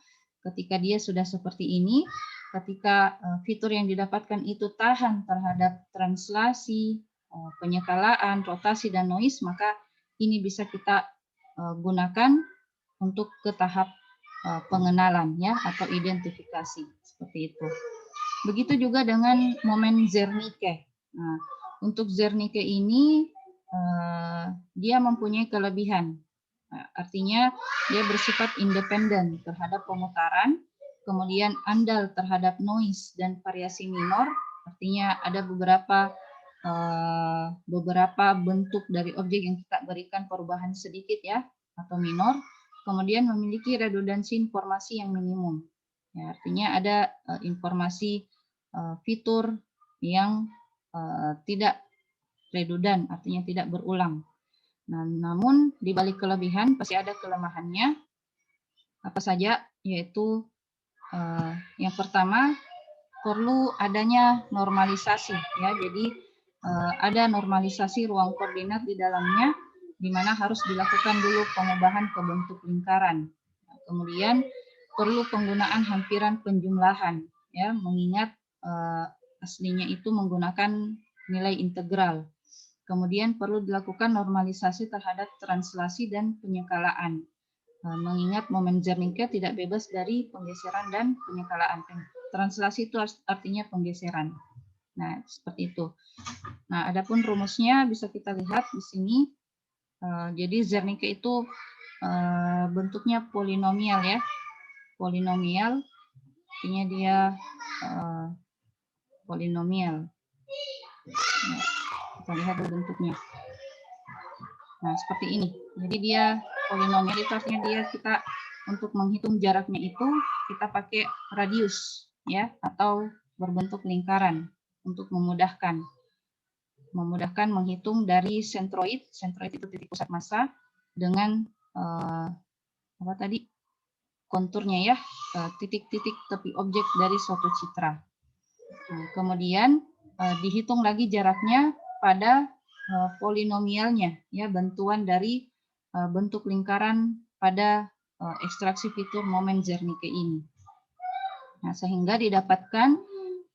ketika dia sudah seperti ini, ketika fitur yang didapatkan itu tahan terhadap translasi, penyekalaan, rotasi, dan noise, maka ini bisa kita gunakan untuk ke tahap pengenalan ya, atau identifikasi, seperti itu. Begitu juga dengan momen Zernike. Nah, untuk Zernike ini dia mempunyai kelebihan. Artinya dia bersifat independen terhadap pemutaran, kemudian andal terhadap noise dan variasi minor. Artinya ada beberapa bentuk dari objek yang kita berikan perubahan sedikit ya, atau minor. Kemudian memiliki redundansi informasi yang minimum. Ya, artinya ada informasi fitur yang tidak redundan, artinya tidak berulang. Nah, namun di balik kelebihan pasti ada kelemahannya. Apa saja? Yaitu yang pertama perlu adanya normalisasi ya. Jadi ada normalisasi ruang koordinat di dalamnya, di mana harus dilakukan dulu pengubahan ke bentuk lingkaran. Nah, kemudian perlu penggunaan hampiran penjumlahan ya, mengingat aslinya itu menggunakan nilai integral. Kemudian perlu dilakukan normalisasi terhadap translasi dan penyekalaan. Mengingat momen Zernike tidak bebas dari penggeseran dan penyekalaan. Translasi itu artinya penggeseran. Nah, seperti itu. Nah, adapun rumusnya bisa kita lihat di sini. Jadi Zernike itu bentuknya polinomial ya. Polinomial, artinya dia polinomial. Nah, kita lihat bentuknya. Nah, seperti ini. Jadi dia polinomial itu artinya kita untuk menghitung jaraknya itu kita pakai radius ya, atau berbentuk lingkaran untuk memudahkan menghitung dari sentroid. Sentroid itu titik pusat massa dengan apa tadi? Konturnya ya, titik-titik tepi objek dari suatu citra. Nah, kemudian dihitung lagi jaraknya pada polinomialnya ya, bantuan dari bentuk lingkaran pada ekstraksi fitur momen Zernike ini. Nah, sehingga didapatkan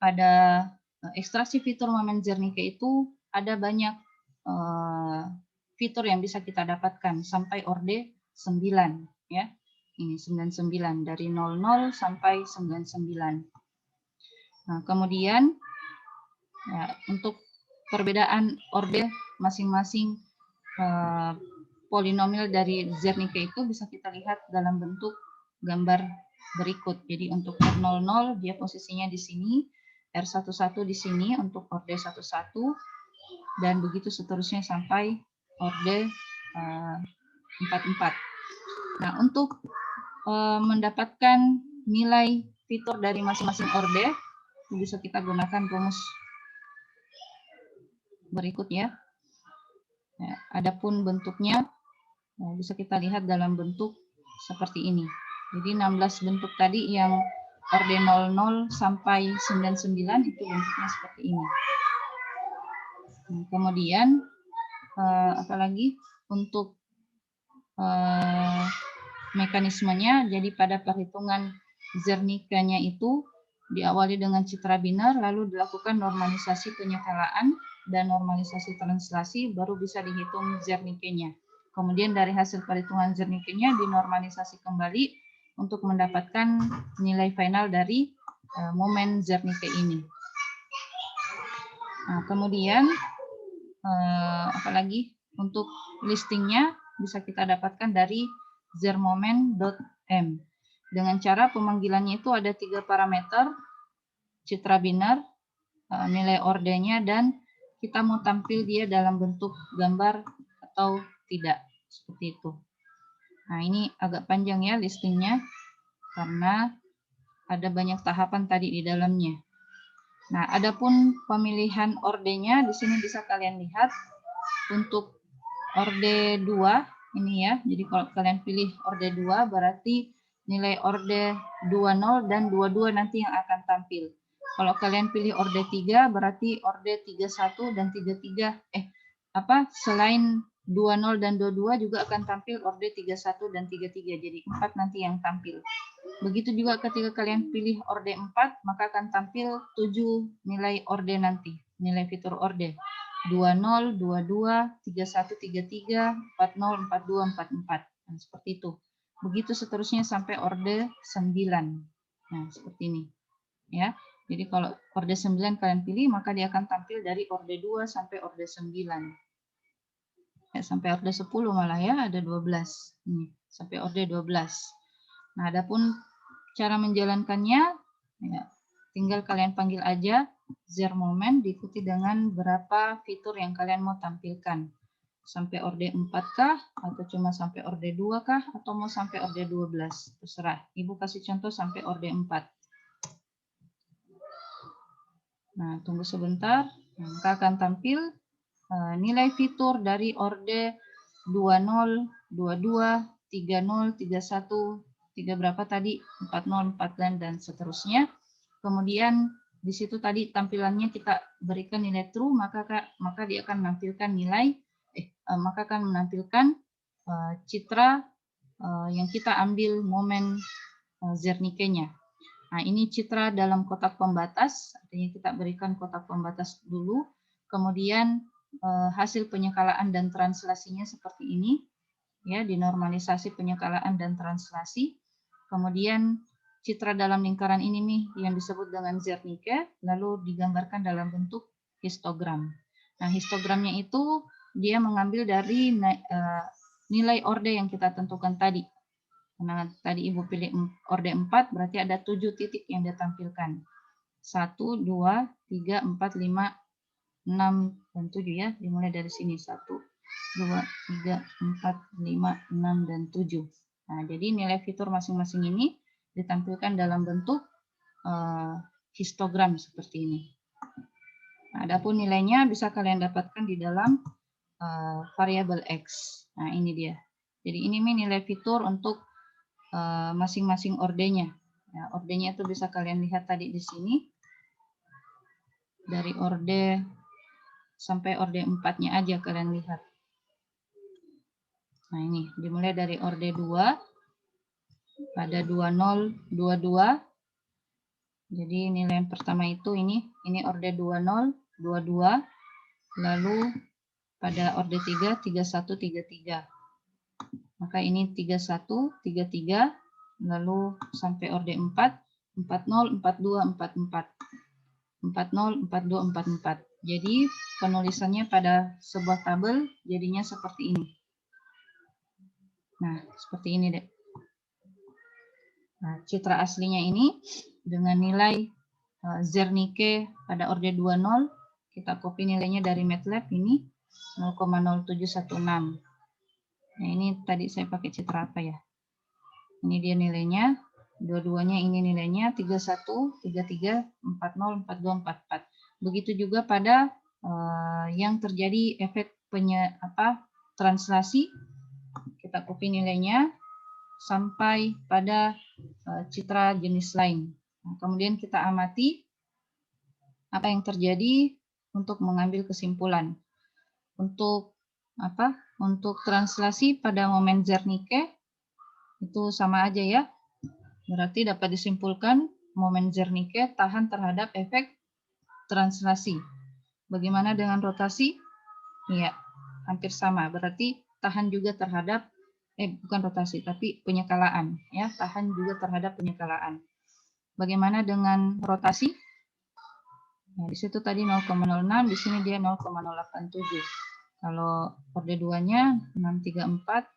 pada ekstraksi fitur momen Zernike itu ada banyak fitur yang bisa kita dapatkan sampai orde 9 ya. Ini 99 dari 00 sampai 99. Nah, kemudian ya, untuk perbedaan orde masing-masing polinomial dari Zernike itu bisa kita lihat dalam bentuk gambar berikut. Jadi untuk R00 dia posisinya di sini, R11 di sini untuk orde 11 dan begitu seterusnya sampai orde 44. Nah, untuk mendapatkan nilai fitur dari masing-masing orde bisa kita gunakan rumus berikut ya. Adapun bentuknya bisa kita lihat dalam bentuk seperti ini. Jadi 16 bentuk tadi yang orde 00 sampai 99 itu bentuknya seperti ini. Kemudian apalagi untuk mekanismenya, jadi pada perhitungan Zernike-nya itu diawali dengan citra binar, lalu dilakukan normalisasi penyekalaan dan normalisasi translasi, baru bisa dihitung Zernike-nya. Kemudian dari hasil perhitungan Zernike-nya dinormalisasi kembali untuk mendapatkan nilai final dari momen Zernike ini. Nah, kemudian apalagi untuk listingnya bisa kita dapatkan dari zermomen.m. Dengan cara pemanggilannya itu ada 3 parameter, citra binar, nilai ordenya, dan kita mau tampil dia dalam bentuk gambar atau tidak, seperti itu. Nah, ini agak panjang ya listingnya, karena ada banyak tahapan tadi di dalamnya. Nah, adapun pemilihan ordenya, di sini bisa kalian lihat untuk orde 2 ini ya. Jadi kalau kalian pilih orde 2 berarti nilai orde 20 dan 22 nanti yang akan tampil. Kalau kalian pilih orde 3 berarti orde 31 dan 33 selain 20 dan 22 juga akan tampil orde 31 dan 33. Jadi 4 nanti yang tampil. Begitu juga ketika kalian pilih orde 4 maka akan tampil 7 nilai orde nanti, nilai fitur orde. 20, 22, 31, 33, 40, 42, 44. Nah, seperti itu. Begitu seterusnya sampai orde 9. Nah, seperti ini. Ya. Jadi kalau orde 9 kalian pilih, maka dia akan tampil dari orde 2 sampai orde 9. Ya, sampai orde 10 malah ya, ada 12. Nih, sampai orde 12. Nah, adapun cara menjalankannya, ya, tinggal kalian panggil aja Zermomen diikuti dengan berapa fitur yang kalian mau tampilkan. Sampai orde 4 kah? Atau cuma sampai orde 2 kah? Atau mau sampai orde 12? Terserah. Ibu kasih contoh sampai orde 4. Nah, tunggu sebentar. Maka akan tampil nilai fitur dari orde 20, 22, 30, 31, 3 berapa tadi? 40, 49, dan seterusnya. Kemudian di situ tadi tampilannya kita berikan nilai true, maka dia akan menampilkan citra yang kita ambil momen Zernike-nya. Nah, ini citra dalam kotak pembatas, artinya kita berikan kotak pembatas dulu, kemudian hasil penyekalaan dan translasinya seperti ini, ya, dinormalisasi penyekalaan dan translasi, kemudian citra dalam lingkaran ini nih yang disebut dengan Zernike, lalu digambarkan dalam bentuk histogram. Nah, histogramnya itu dia mengambil dari nilai orde yang kita tentukan tadi. Karena tadi Ibu pilih orde 4, berarti ada 7 titik yang ditampilkan. 1, 2, 3, 4, 5, 6, dan 7 ya. Dimulai dari sini. 1, 2, 3, 4, 5, 6, dan 7. Nah, jadi nilai fitur masing-masing ini ditampilkan dalam bentuk histogram seperti ini. Nah, adapun nilainya bisa kalian dapatkan di dalam variabel X. Nah, ini dia. Jadi ini nilai fitur untuk masing-masing ordenya. Ya, ordenya itu bisa kalian lihat tadi di sini. Dari orde sampai orde 4-nya aja kalian lihat. Nah, ini dimulai dari orde 2 pada 20, 22, Jadi nilai yang pertama itu ini orde 20, 22, lalu pada orde 3, 31, 33. Maka ini 31, 33, lalu sampai orde 4, 40, 42, 44. 40, 42, 44. Jadi penulisannya pada sebuah tabel jadinya seperti ini. Nah, seperti ini deh. Nah, citra aslinya ini dengan nilai Zernike pada orde 20, kita copy nilainya dari MATLAB ini 0,0716. Nah, ini tadi saya pakai citra apa ya? Ini dia nilainya, dua-duanya ini nilainya 31, 33, 40, 42, 44. Begitu juga pada yang terjadi efek translasi, kita copy nilainya sampai pada citra jenis lain. Nah, kemudian kita amati apa yang terjadi untuk mengambil kesimpulan. Untuk Untuk translasi pada momen Zernike itu sama aja ya. Berarti dapat disimpulkan momen Zernike tahan terhadap efek translasi. Bagaimana dengan rotasi? Iya, hampir sama. Berarti tahan juga terhadap bukan rotasi, tapi penyekalaan ya, tahan juga terhadap penyekalaan. Bagaimana dengan rotasi? Nah, di situ tadi 0,06, di sini dia 0,087. Kalau orde 2-nya 634,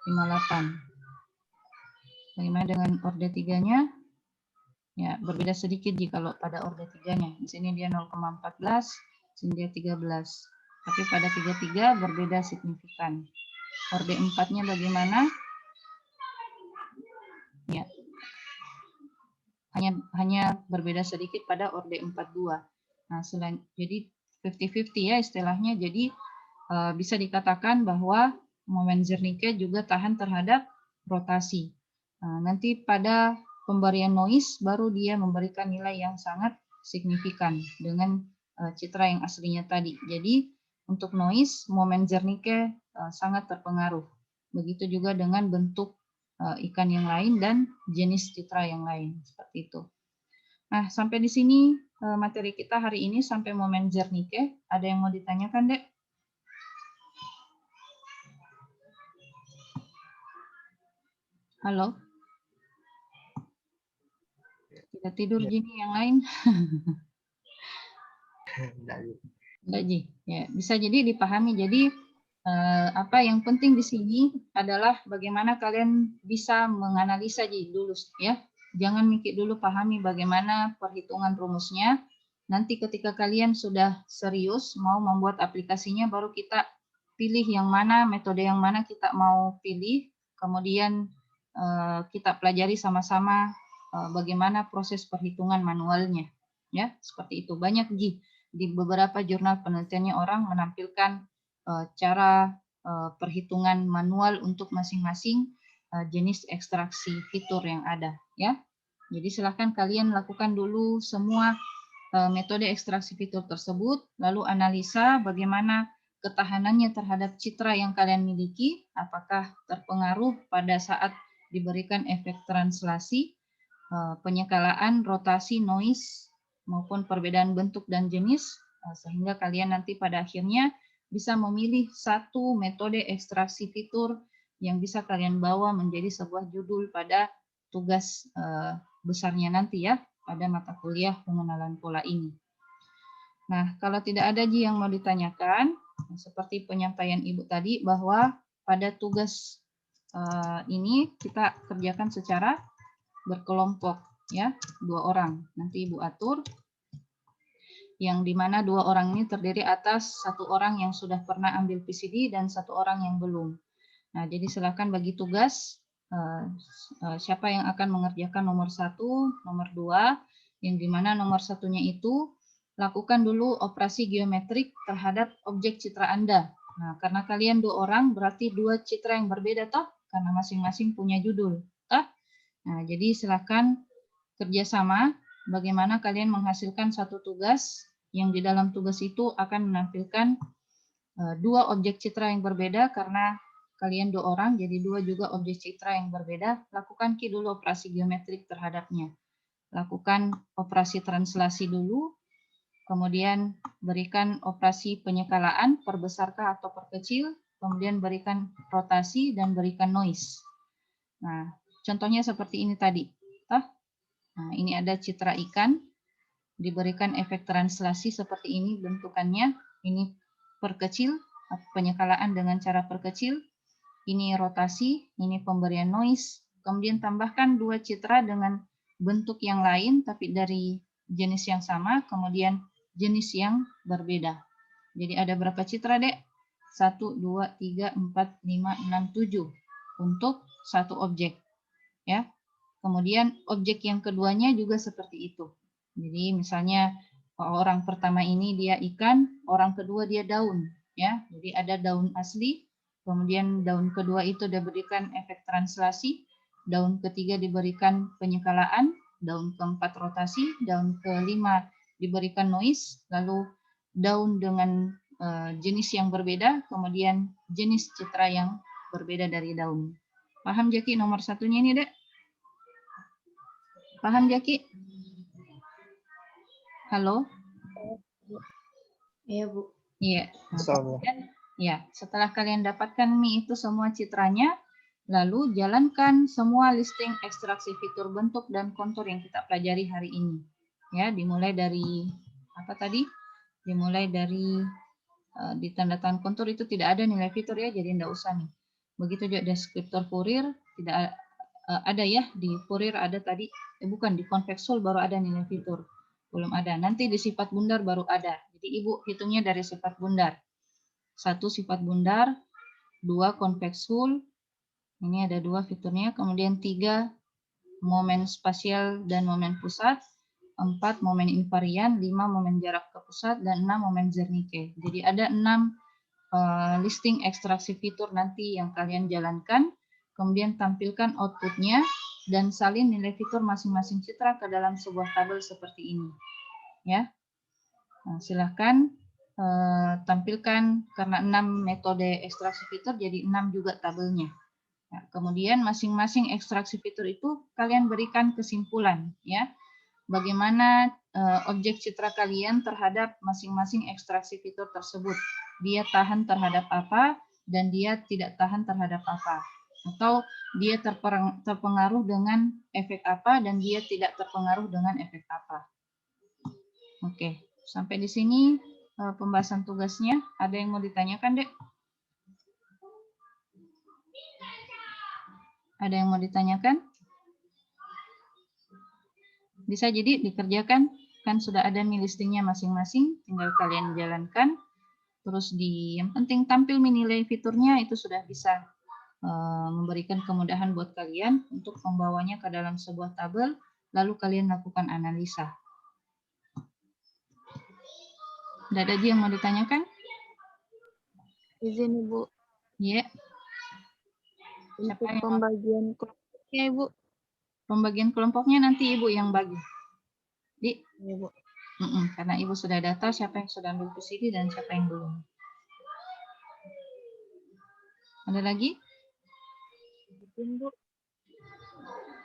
58. Bagaimana dengan orde 3-nya? Ya, berbeda sedikit jika kalau pada orde 3-nya. Di sini dia 0,14, di sini dia 13. Tapi pada 33 berbeda signifikan. Orde 4-nya bagaimana? Ya. Hanya berbeda sedikit pada orde 42. Nah, jadi 50-50 ya istilahnya. Jadi bisa dikatakan bahwa momen Zernike juga tahan terhadap rotasi. Nanti pada pemberian noise baru dia memberikan nilai yang sangat signifikan dengan citra yang aslinya tadi. Jadi untuk noise, momen Zernike sangat terpengaruh. Begitu juga dengan bentuk ikan yang lain dan jenis citra yang lain. Seperti itu. Nah, sampai di sini materi kita hari ini sampai momen Zernike. Ada yang mau ditanyakan, Dek? Halo? Tidak tidur Ya. gini yang lain? Enggak, Ji. Ya, bisa jadi dipahami. Jadi apa yang penting di sini adalah bagaimana kalian bisa menganalisa Ji dulu ya. Jangan mikir dulu, pahami bagaimana perhitungan rumusnya. Nanti ketika kalian sudah serius mau membuat aplikasinya baru kita pilih yang mana, metode yang mana kita mau pilih. Kemudian kita pelajari sama-sama bagaimana proses perhitungan manualnya. Ya, seperti itu. Banyak Ji di beberapa jurnal penelitiannya orang menampilkan cara perhitungan manual untuk masing-masing jenis ekstraksi fitur yang ada ya. Jadi silahkan kalian lakukan dulu semua metode ekstraksi fitur tersebut, lalu analisa bagaimana ketahanannya terhadap citra yang kalian miliki, apakah terpengaruh pada saat diberikan efek translasi, penyekalaan, rotasi, noise, maupun perbedaan bentuk dan jenis, sehingga kalian nanti pada akhirnya bisa memilih satu metode ekstraksi fitur yang bisa kalian bawa menjadi sebuah judul pada tugas besarnya nanti ya, pada mata kuliah pengenalan pola ini. Nah, kalau tidak ada Ji yang mau ditanyakan, seperti penyampaian Ibu tadi bahwa pada tugas ini kita kerjakan secara berkelompok ya, 2 orang. Nanti Ibu atur yang dimana 2 orang ini terdiri atas 1 orang yang sudah pernah ambil PCD dan 1 orang yang belum. Nah, jadi silakan bagi tugas siapa yang akan mengerjakan nomor 1, nomor 2, yang dimana nomor 1-nya itu lakukan dulu operasi geometrik terhadap objek citra Anda. Nah, karena kalian 2 orang berarti 2 citra yang berbeda toh, karena masing-masing punya judul. Toh? Nah, jadi silakan kerjasama bagaimana kalian menghasilkan satu tugas yang di dalam tugas itu akan menampilkan 2 objek citra yang berbeda karena kalian 2 orang, jadi 2 juga objek citra yang berbeda. Lakukan dulu operasi geometrik terhadapnya. lakukan operasi translasi dulu, kemudian berikan operasi penyekalaan, perbesarkah atau perkecil, kemudian berikan rotasi dan berikan noise. Nah, contohnya seperti ini tadi. Nah, ini ada citra ikan, diberikan efek translasi seperti ini bentukannya. Ini perkecil, penyekalaan dengan cara perkecil. Ini rotasi, ini pemberian noise. Kemudian tambahkan 2 citra dengan bentuk yang lain, tapi dari jenis yang sama, kemudian jenis yang berbeda. Jadi ada berapa citra, Dek? 1, 2, 3, 4, 5, 6, 7 untuk satu objek. Ya. Kemudian objek yang keduanya juga seperti itu. Jadi misalnya orang pertama ini dia ikan, orang kedua dia daun. Ya. Jadi ada daun asli, kemudian daun kedua itu diberikan efek translasi, daun ketiga diberikan penyekalaan, daun keempat rotasi, daun kelima diberikan noise, lalu daun dengan jenis yang berbeda, kemudian jenis citra yang berbeda dari daun. Paham Jaki nomor satunya ini, Dek? Paham Jaki? Halo? Iya, Bu. Iya. Nah, Sama. ya, setelah kalian dapatkan nih itu semua citranya, lalu jalankan semua listing ekstraksi fitur bentuk dan kontur yang kita pelajari hari ini. Ya, dimulai dari apa tadi? Dimulai dari di tanda tangan kontur itu tidak ada nilai fitur ya, jadi tidak usah nih. Begitu juga deskriptor Fourier tidak ada ya, di Fourier ada tadi, bukan di Convexol baru ada nilai fitur. Belum ada. Nanti di sifat bundar baru ada. Jadi Ibu hitungnya dari sifat bundar. 1 sifat bundar, 2 Convexol, ini ada 2 fiturnya, kemudian 3 momen spasial dan momen pusat, 4 momen invarian, 5 momen jarak ke pusat, dan 6 momen Zernike. Jadi ada 6 listing ekstraksi fitur nanti yang kalian jalankan, kemudian tampilkan outputnya, dan salin nilai fitur masing-masing citra ke dalam sebuah tabel seperti ini. Ya, nah, silahkan tampilkan, karena 6 metode ekstraksi fitur, jadi 6 juga tabelnya. Nah, kemudian masing-masing ekstraksi fitur itu kalian berikan kesimpulan, ya. Bagaimana objek citra kalian terhadap masing-masing ekstraksi fitur tersebut. Dia tahan terhadap apa dan dia tidak tahan terhadap apa. Atau dia terpengaruh dengan efek apa dan dia tidak terpengaruh dengan efek apa. Oke, sampai di sini pembahasan tugasnya. Ada yang mau ditanyakan, Dek? Ada yang mau ditanyakan? Bisa jadi dikerjakan, kan sudah ada nih listingnya masing-masing, tinggal kalian jalankan. Terus yang penting tampil nilai fiturnya itu sudah bisa memberikan kemudahan buat kalian untuk membawanya ke dalam sebuah tabel, lalu kalian lakukan analisa. Ada lagi yang mau ditanyakan? Izin, Ibu. Iya. Untuk pembagian kelompoknya, Ibu. Pembagian kelompoknya nanti Ibu yang bagi. Iya, Bu. Karena Ibu sudah data siapa yang sudah ambil PCD dan siapa yang belum. Ada lagi? Izin, Bu.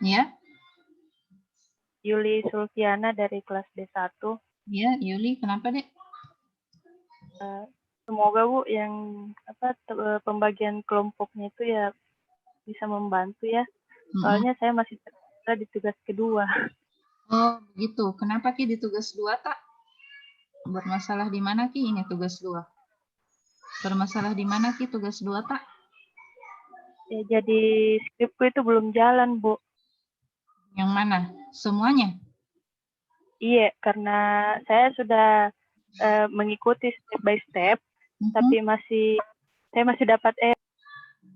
Ya. Yuli Sulfiana dari kelas D1. Ya, Yuli, kenapa, Dek? Semoga Bu yang pembagian kelompoknya itu ya bisa membantu ya. Soalnya saya masih terkendala di tugas kedua. Oh, begitu. Kenapa Ki di tugas 2, Tak? Bermasalah di mana Ki ini tugas 2? Bermasalah di mana Ki tugas 2, Tak? Ya, jadi skripku itu belum jalan, Bu. Yang mana? Semuanya? Iya, karena saya sudah mengikuti step by step, tapi saya masih dapat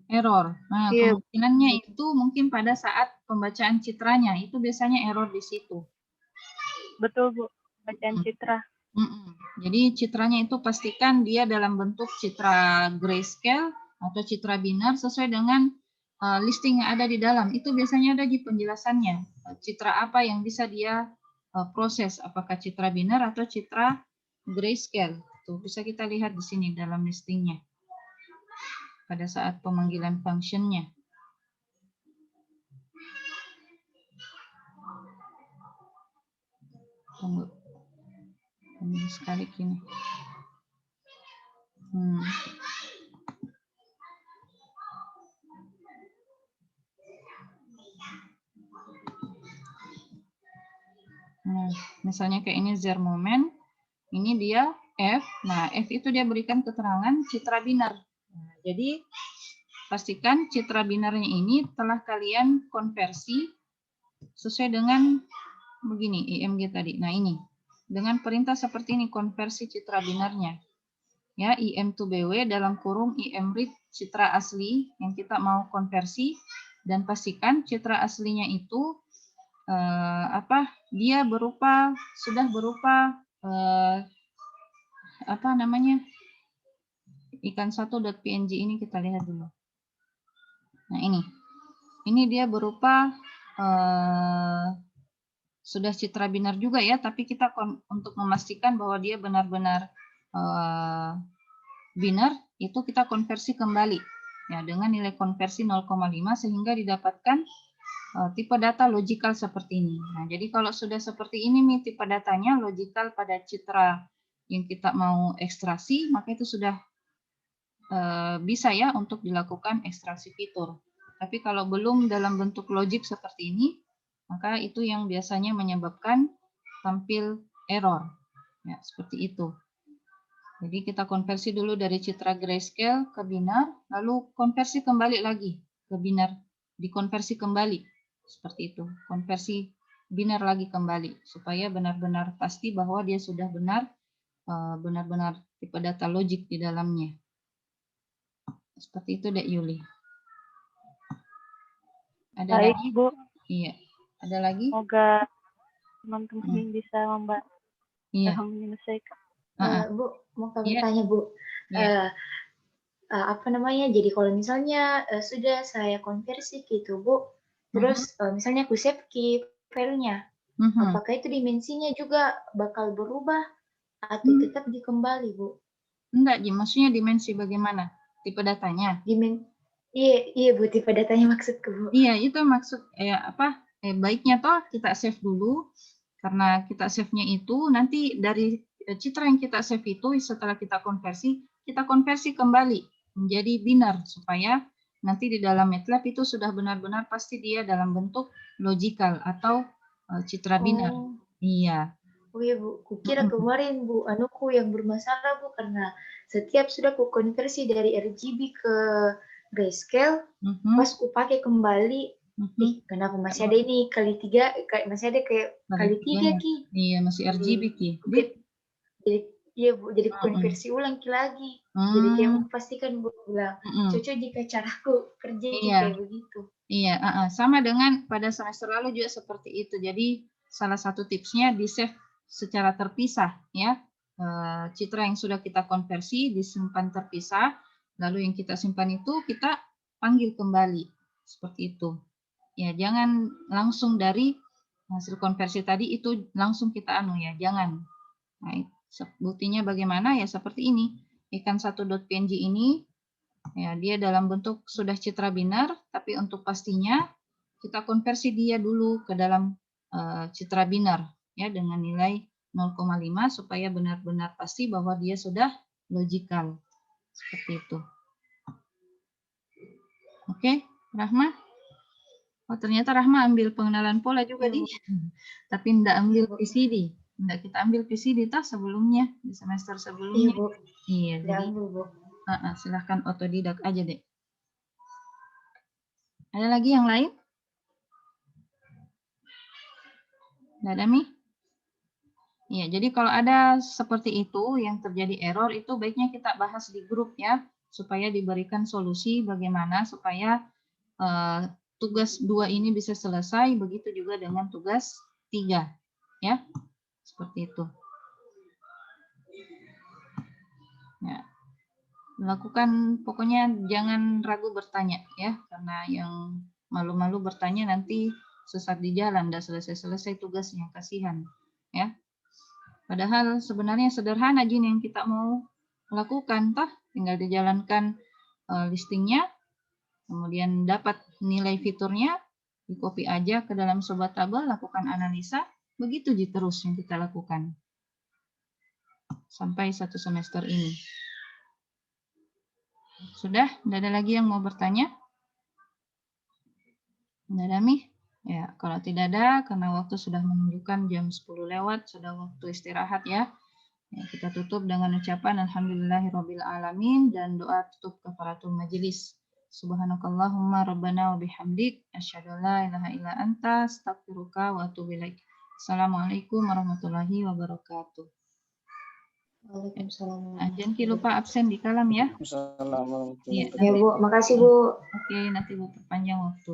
error. Nah, kemungkinannya itu mungkin pada saat pembacaan citranya, itu biasanya error di situ. Betul, Bu. Bacaan citra. Jadi citranya itu pastikan dia dalam bentuk citra grayscale atau citra binar sesuai dengan listing yang ada di dalam. Itu biasanya ada di penjelasannya. Citra apa yang bisa dia proses, apakah citra binar atau citra grayscale. Tuh, bisa kita lihat di sini dalam listingnya. Pada saat pemanggilan functionnya. Tunggu. Ini sekali gini. Nah, misalnya kayak ini zer moment, ini dia F. Nah, F itu dia berikan keterangan citra binar. Nah, jadi pastikan citra binarnya ini telah kalian konversi sesuai dengan begini IMG tadi. Nah, ini dengan perintah seperti ini konversi citra binarnya. Ya, IM to BW dalam kurung IM read citra asli yang kita mau konversi, dan pastikan citra aslinya itu dia sudah berupa ikan 1.png ini kita lihat dulu. Nah, ini dia berupa sudah citra binar juga ya, tapi kita untuk memastikan bahwa dia benar-benar binar, itu kita konversi kembali ya dengan nilai konversi 0,5 sehingga didapatkan tipe data logical seperti ini. Nah, jadi kalau sudah seperti ini nih tipe datanya logical pada citra yang kita mau ekstraksi, maka itu sudah bisa ya untuk dilakukan ekstraksi fitur. Tapi kalau belum dalam bentuk logik seperti ini, maka itu yang biasanya menyebabkan tampil error. Ya, seperti itu. Jadi kita konversi dulu dari citra grayscale ke binar, lalu konversi kembali lagi ke binar, dikonversi kembali. Seperti itu, konversi binar lagi kembali supaya benar-benar pasti bahwa dia sudah benar-benar tipe data logik di dalamnya. Seperti itu, Dek Yuli. Ada Baik, lagi? Bu. Iya. Ada lagi? Semoga teman-teman bisa membantu dalam menyelesaikan. Bu, mau kami Iya. tanya, Bu. Iya. Jadi kalau misalnya sudah saya konversi gitu, Bu, terus misalnya aku save ke filenya, apakah itu dimensinya juga bakal berubah atau tetap dikembali, Bu? Enggak, maksudnya dimensi bagaimana? Tipe datanya? Iya, Bu, tipe datanya maksudku, Bu. Iya, itu maksud baiknya toh kita save dulu, karena kita save-nya itu nanti dari citra yang kita save itu setelah kita konversi kembali menjadi binar supaya nanti di dalam MATLAB itu sudah benar-benar pasti dia dalam bentuk logical atau citra binar. Iya. Oh iya, Bu, kukira kemarin, Bu, anuku yang bermasalah, Bu, karena setiap sudah ku konversi dari RGB ke grayscale, pas ku pakai kembali, kenapa masih ada ini kali 3, masih ada kayak kali 3 Ki. Iya, masih RGB Ki. Jadi iya, Bu, jadi konversi ulang lagi. Jadi kayak pastikan, Bu, bilang cocok jika caraku kerja kayak begitu. Iya, sama dengan pada semester lalu juga seperti itu. Jadi salah satu tipsnya di save secara terpisah ya. Citra yang sudah kita konversi disimpan terpisah, lalu yang kita simpan itu kita panggil kembali seperti itu. Ya, jangan langsung dari hasil konversi tadi itu langsung kita jangan. Nah, buktinya bagaimana ya seperti ini. Ikan 1.png ini ya dia dalam bentuk sudah citra binar, tapi untuk pastinya kita konversi dia dulu ke dalam citra binar ya dengan nilai 0,5 supaya benar-benar pasti bahwa dia sudah logical. Seperti itu. Oke, Rahma? Oh, ternyata Rahma ambil pengenalan pola juga tapi tidak ambil PCD. Tidak kita ambil PCD toh sebelumnya di semester sebelumnya. Iya, Bu. Iya, jadi ambil, Bu. silahkan otodidak aja, Dek. Ada lagi yang lain? Tidak ada, Mi? Iya, jadi kalau ada seperti itu yang terjadi error itu baiknya kita bahas di grup ya, supaya diberikan solusi bagaimana supaya tugas 2 ini bisa selesai, begitu juga dengan tugas 3 ya. Seperti itu. Ya. Lakukan, pokoknya jangan ragu bertanya ya, karena yang malu-malu bertanya nanti sesat di jalan, tidak selesai-selesai tugasnya, kasihan ya. Padahal sebenarnya sederhana Jin yang kita mau lakukan, toh tinggal dijalankan listingnya, kemudian dapat nilai fiturnya, di copy aja ke dalam sobat tabel, lakukan analisa, Begitu Ji terus yang kita lakukan. Sampai 1 semester ini. Sudah? Tidak ada lagi yang mau bertanya? Tidak ada, Mi? Ya, kalau tidak ada, karena waktu sudah menunjukkan jam 10 lewat, sudah waktu istirahat ya. Ya, kita tutup dengan ucapan Alhamdulillahirabbil alamin dan doa tutup kafaratul majelis. Subhanakallahumma rabbana wa bihamdik asyhadu an la ilaha illa anta astaghfiruka wa atubu ilaik. Assalamualaikum warahmatullahi wabarakatuh. Waalaikumsalam. Jangan lupa absen di kalam ya. Assalamualaikum. Iya, Ya Bu, makasih Bu. Oke, nanti Bu perpanjang waktu.